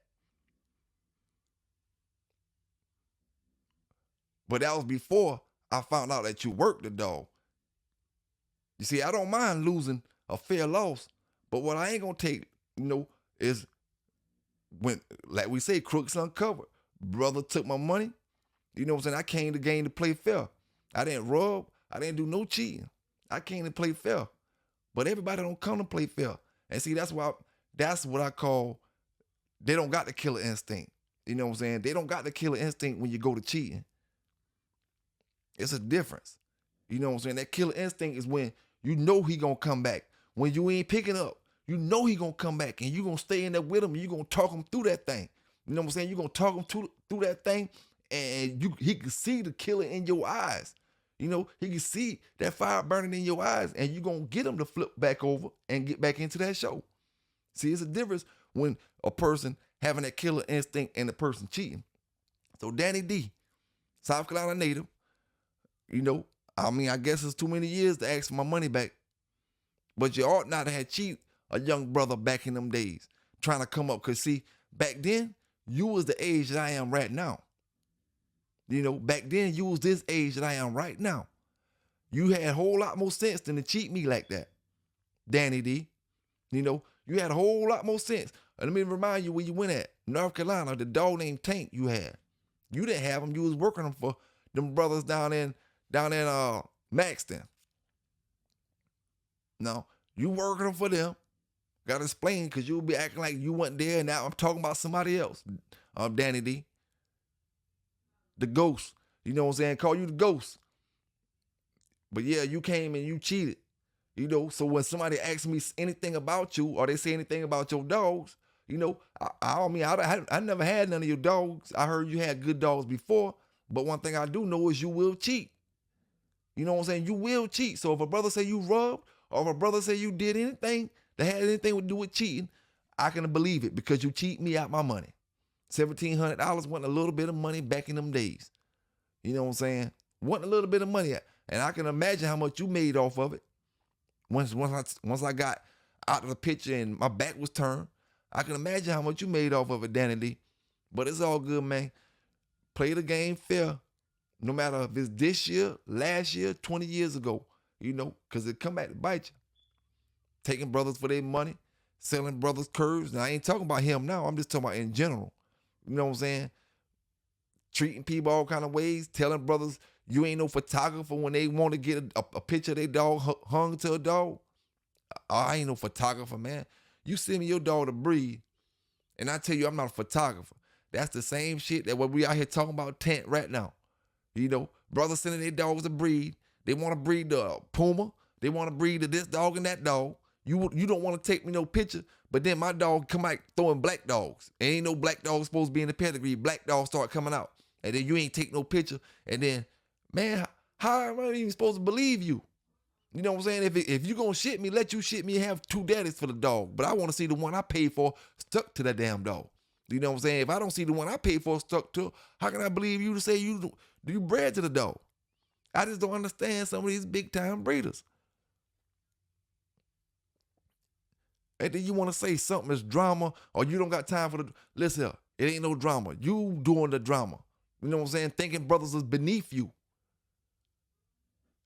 But that was before I found out that you worked the dog. You see, I don't mind losing a fair loss, but what I ain't gonna take, is when, like we say, Crooks Uncovered. Brother took my money. You know what I'm saying? I came to game to play fair. I didn't rub. I didn't do no cheating. I came to play fair. But everybody don't come to play fair. And see, that's what I call, they don't got the killer instinct. You know what I'm saying? They don't got the killer instinct when you go to cheating. It's a difference. You know what I'm saying? That killer instinct is when you know he gonna come back. When you ain't picking up, you know he gonna come back, and you gonna stay in there with him, and you gonna talk him through that thing. You know what I'm saying? You gonna talk him through that thing, and he can see the killer in your eyes. You know, he can see that fire burning in your eyes, and you gonna get him to flip back over and get back into that show. See, it's a difference when a person having that killer instinct and the person cheating. So Danny D, South Carolina native, you know, I mean, I guess it's too many years to ask for my money back. But you ought not to have cheated a young brother back in them days, trying to come up. Because see, back then, you was the age that I am right now. You know, back then, you was this age that I am right now. You had a whole lot more sense than to cheat me like that, Danny D. You know, you had a whole lot more sense. And let me remind you where you went at. North Carolina, the dog named Tank you had. You didn't have him. You was working them for them brothers down in Maxton. No, you working them for them. Got to explain, because you'll be acting like you wasn't there, and now I'm talking about somebody else. Danny D. The ghost. You know what I'm saying? Call you the ghost. But yeah, you came and you cheated. You know, so when somebody asks me anything about you, or they say anything about your dogs, you know, I never had none of your dogs. I heard you had good dogs before, but one thing I do know is you will cheat. You know what I'm saying? You will cheat. So if a brother say you rubbed, or if a brother say you did anything that had anything to do with cheating, I can believe it, because you cheat me out my money. $1,700 wasn't a little bit of money back in them days. You know what I'm saying? Wasn't a little bit of money. And I can imagine how much you made off of it. Once I got out of the picture and my back was turned, I can imagine how much you made off of it, Danny D. But it's all good, man. Play the game fair. No matter if it's this year, last year, 20 years ago, you know, because it come back to bite you. Taking brothers for their money, selling brothers curves. Now, I ain't talking about him now. I'm just talking about in general. You know what I'm saying? Treating people all kind of ways, telling brothers you ain't no photographer when they want to get a picture of their dog hung to a dog. I ain't no photographer, man. You send me your dog to breed, and I tell you I'm not a photographer. That's the same shit that what we out here talking about tent right now. You know, brothers sending their dogs to breed. They want to breed the puma. They want to breed this dog and that dog. You don't want to take me no picture, but then my dog come out throwing black dogs. Ain't no black dogs supposed to be in the pedigree. Black dogs start coming out, and then you ain't take no picture. And then, man, how am I even supposed to believe you? You know what I'm saying? If you gonna shit me, let you shit me and have two daddies for the dog. But I want to see the one I paid for stuck to that damn dog. You know what I'm saying? If I don't see the one I paid for stuck to, how can I believe you to say you bred to the dog? I just don't understand some of these big time breeders. And then you want to say something is drama, or you don't got time for the. Listen here, it ain't no drama. You doing the drama. You know what I'm saying? Thinking brothers is beneath you.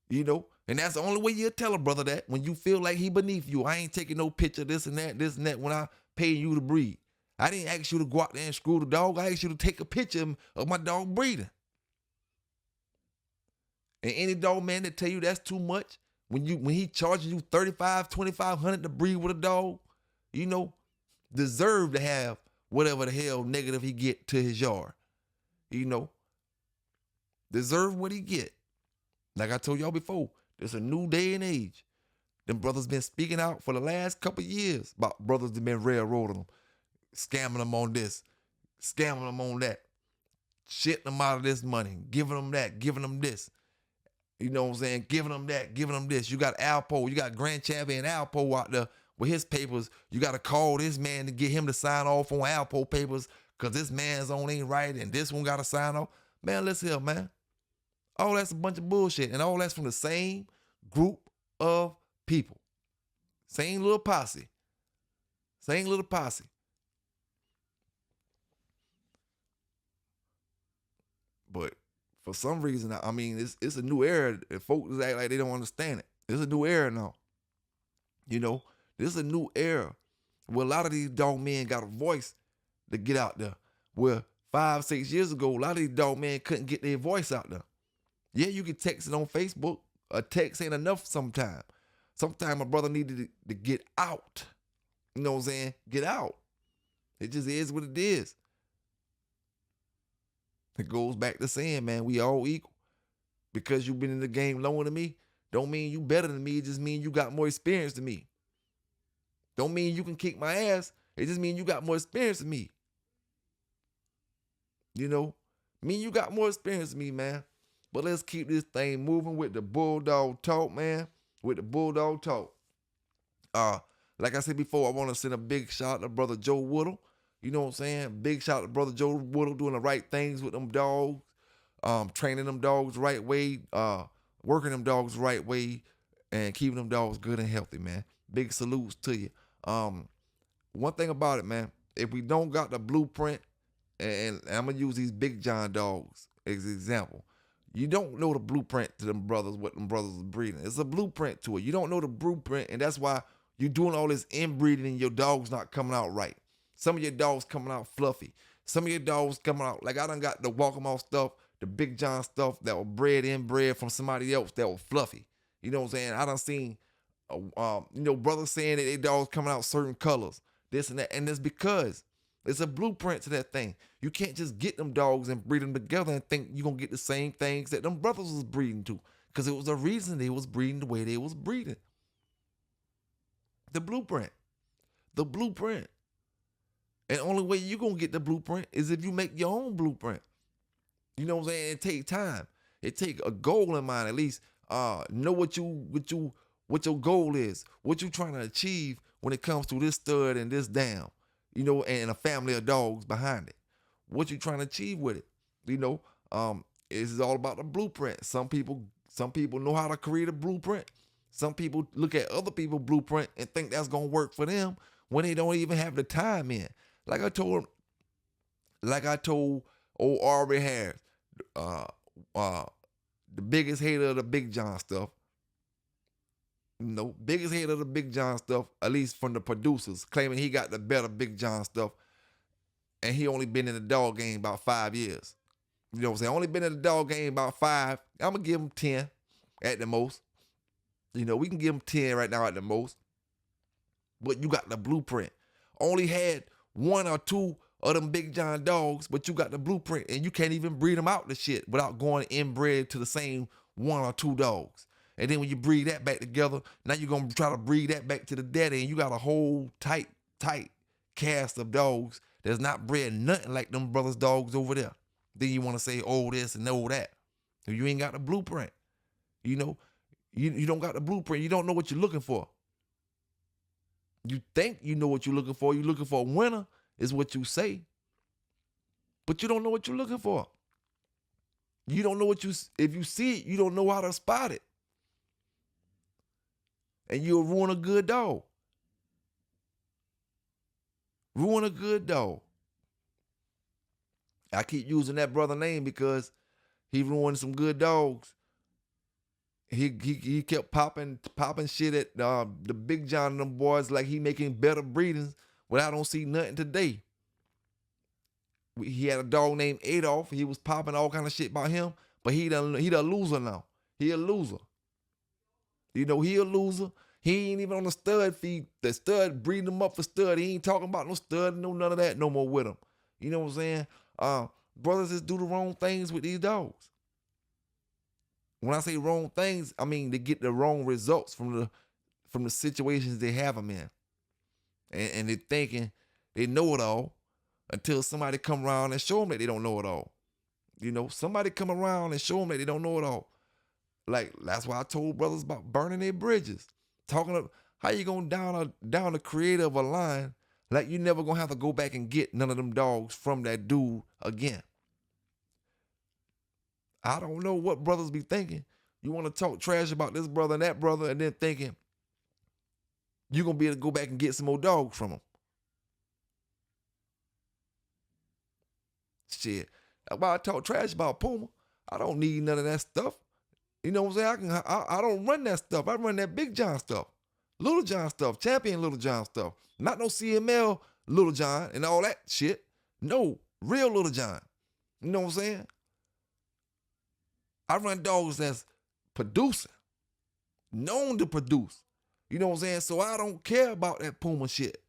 You know? And that's the only way you'll tell a brother that, when you feel like he beneath you. I ain't taking no picture, this and that, when I pay you to breed. I didn't ask you to go out there and screw the dog. I asked you to take a picture of my dog breeding. And any dog man that tell you that's too much, when he charging you $3,500, $2,500 to breed with a dog, you know, deserve to have whatever the hell negative he get to his yard. You know, deserve what he get. Like I told y'all before, there's a new day and age. Them brothers been speaking out for the last couple of years about brothers that been railroading them, scamming them on this, scamming them on that, shitting them out of this money, giving them that, giving them this. You know what I'm saying? Giving them that, giving them this. You got Alpo, you got Grand Chavy and Alpo out there with his papers. You got to call this man to get him to sign off on Alpo papers because this man's on ain't right and this one got to sign off. Man, listen here, man. All that's a bunch of bullshit, and all that's from the same group of people. Same little posse. Same little posse. But for some reason, I mean, it's a new era. And folks act like they don't understand it. It's a new era now. You know, this is a new era where a lot of these dog men got a voice to get out there. Where 5-6 years ago, a lot of these dog men couldn't get their voice out there. Yeah, you can text it on Facebook. A text ain't enough sometimes. Sometimes my brother needed to get out. You know what I'm saying? Get out. It just is what it is. It goes back to saying, man, we all equal. Because you've been in the game longer than me, don't mean you better than me. It just mean you got more experience than me. Don't mean you can kick my ass. It just mean you got more experience than me. You know, mean you got more experience than me, man. But let's keep this thing moving with the bulldog talk, man. With the bulldog talk. Like I said before, I want to send a big shout out to brother Joe Woodle. You know what I'm saying? Big shout out to brother Joe Woodle doing the right things with them dogs, training them dogs the right way, working them dogs the right way, and keeping them dogs good and healthy, man. Big salutes to you. One thing about it, man, if we don't got the blueprint, and I'm gonna use these Big John dogs as an example. You don't know the blueprint to them brothers, what them brothers is breeding. It's a blueprint to it. You don't know the blueprint, and that's why you're doing all this inbreeding and your dog's not coming out right. Some of your dogs coming out fluffy. Some of your dogs coming out, like I done got the walk 'em off stuff, the Big John stuff that was inbred from somebody else that was fluffy. You know what I'm saying? I done seen, brothers saying that their dogs coming out certain colors, this and that, and it's because it's a blueprint to that thing. You can't just get them dogs and breed them together and think you're going to get the same things that them brothers was breeding to. Because it was a reason they was breeding the way they was breeding. The blueprint. The blueprint. And the only way you're going to get the blueprint is if you make your own blueprint. You know what I'm saying? It take time. It take a goal in mind, at least. Know what your goal is. What you trying to achieve when it comes to this stud and this dam. You know, and a family of dogs behind it. What you trying to achieve with it? You know, it's all about the blueprint. Some people know how to create a blueprint. Some people look at other people's blueprint and think that's gonna work for them when they don't even have the time in. Like I told old Aubrey Harris, the biggest hater of the Big John stuff. Biggest hater of the Big John stuff, at least from the producers, claiming he got the better Big John stuff, and he only been in the dog game about 5 years. You know what I'm saying? Only been in the dog game about 5. I'm gonna give him 10 at the most. You know, we can give him 10 right now at the most. But you got the blueprint. Only had 1 or 2 of them Big John dogs, but you got the blueprint, and you can't even breed them out the shit without going inbred to the same 1 or 2 dogs. And then when you breed that back together, now you're going to try to breed that back to the daddy, and you got a whole tight cast of dogs that's not bred nothing like them brothers' dogs over there. Then you want to say, oh, this and oh, that. You ain't got the blueprint. You know, you don't got the blueprint. You don't know what you're looking for. You think you know what you're looking for. You're looking for a winner is what you say. But you don't know what you're looking for. You don't know if you see it, you don't know how to spot it. And you'll ruin a good dog. Ruin a good dog. I keep using that brother name because he ruined some good dogs. He kept popping shit at the Big John and them boys like he making better breedings, but I don't see nothing today. He had a dog named Adolf. He was popping all kind of shit about him, but he the loser now. He a loser. You know, he a loser. He ain't even on the stud feed. The stud breeding him up for stud. He ain't talking about no stud, no none of that no more with him. You know what I'm saying? Brothers just do the wrong things with these dogs. When I say wrong things, I mean they get the wrong results from the situations they have them in. And they're thinking they know it all until somebody come around and show them that they don't know it all. You know, somebody come around and show them that they don't know it all. Like, that's why I told brothers about burning their bridges. Talking of how you going down the creator of a line like you never gonna have to go back and get none of them dogs from that dude again. I don't know what brothers be thinking. You want to talk trash about this brother and that brother and then thinking you're going to be able to go back and get some more dogs from them. Shit. That's why I talk trash about Puma. I don't need none of that stuff. You know what I'm saying? I don't run that stuff. I run that Big John stuff. Little John stuff. Champion Little John stuff. Not no CML Little John and all that shit. No. Real Little John. You know what I'm saying? I run dogs that's producing. Known to produce. You know what I'm saying? So I don't care about that Puma shit.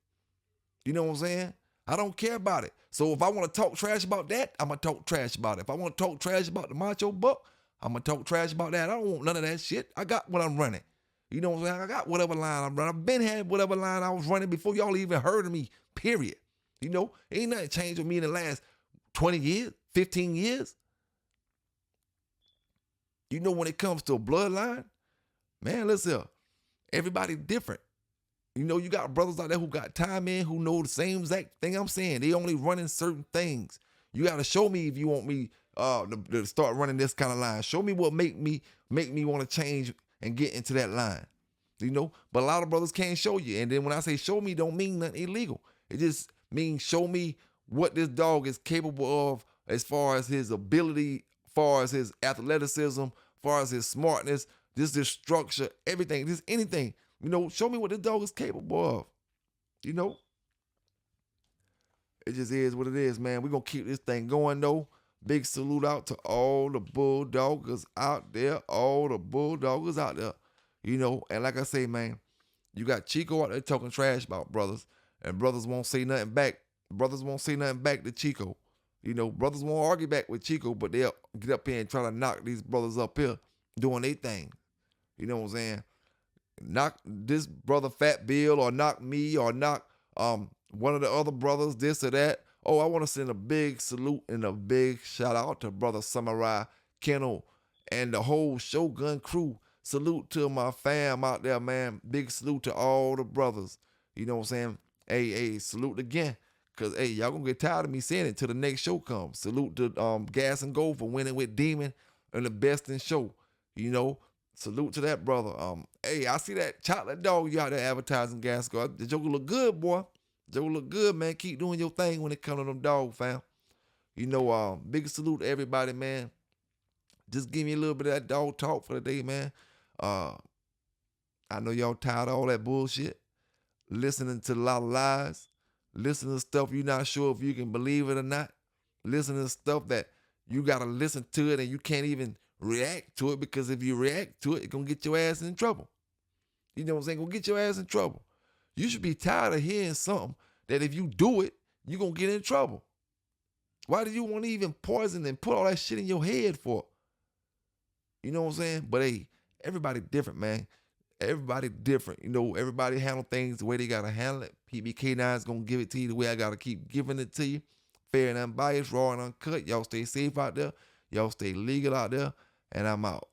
You know what I'm saying? I don't care about it. So if I want to talk trash about that, I'm going to talk trash about it. If I want to talk trash about the Macho Buck, I'm going to talk trash about that. I don't want none of that shit. I got what I'm running. You know what I'm saying? I got whatever line I'm running. I've been had whatever line I was running before y'all even heard of me, period. You know, ain't nothing changed with me in the last 20 years, 15 years. You know, when it comes to a bloodline, man, listen, everybody different. You know, you got brothers out there who got time in, who know the same exact thing I'm saying. They only running certain things. You got to show me if you want me to start running this kind of line. Show me what make me want to change and get into that line. You know, but a lot of brothers can't show you. And then when I say show me, don't mean nothing illegal. It just means show me what this dog is capable of as far as his ability, as far as his athleticism, as far as his smartness, this structure, everything, just anything. You know, show me what this dog is capable of. You know, it just is what it is, man. We're going to keep this thing going, though. Big salute out to all the bulldoggers out there, all the bulldoggers out there. You know, and like I say, man, you got Chico out there talking trash about brothers, and brothers won't say nothing back. Brothers won't say nothing back to Chico. You know, brothers won't argue back with Chico, but they'll get up here and try to knock these brothers up here doing their thing. You know what I'm saying? Knock this brother Fat Bill, or knock me, or knock one of the other brothers, this or that. Oh, I want to send a big salute and a big shout out to Brother Samurai Kennel and the whole Shogun crew. Salute to my fam out there, man. Big salute to all the brothers. You know what I'm saying? Hey, salute again. Because, hey, y'all going to get tired of me saying it till the next show comes. Salute to Gas and Go for winning with Demon and the Best in Show. You know, salute to that brother. Hey, I see that chocolate dog you out there advertising, Gas and Go. The joker look good, boy. The joker look good, man. Keep doing your thing when it comes to them dog, fam. You know, big salute to everybody, man. Just give me a little bit of that dog talk for the day, man. I know y'all tired of all that bullshit, listening to a lot of lies, listening to stuff you're not sure if you can believe it or not, listening to stuff that you got to listen to it and you can't even react to it, because if you react to it, it's going to get your ass in trouble. You know what I'm saying? Gonna get your ass in trouble. You should be tired of hearing something that if you do it, you're going to get in trouble. Why do you want to even poison and put all that shit in your head for? You know what I'm saying? But hey, everybody different, man. Everybody different. You know, everybody handle things the way they got to handle it. PBK9 is going to give it to you the way I got to keep giving it to you. Fair and unbiased, raw and uncut. Y'all stay safe out there. Y'all stay legal out there. And I'm out.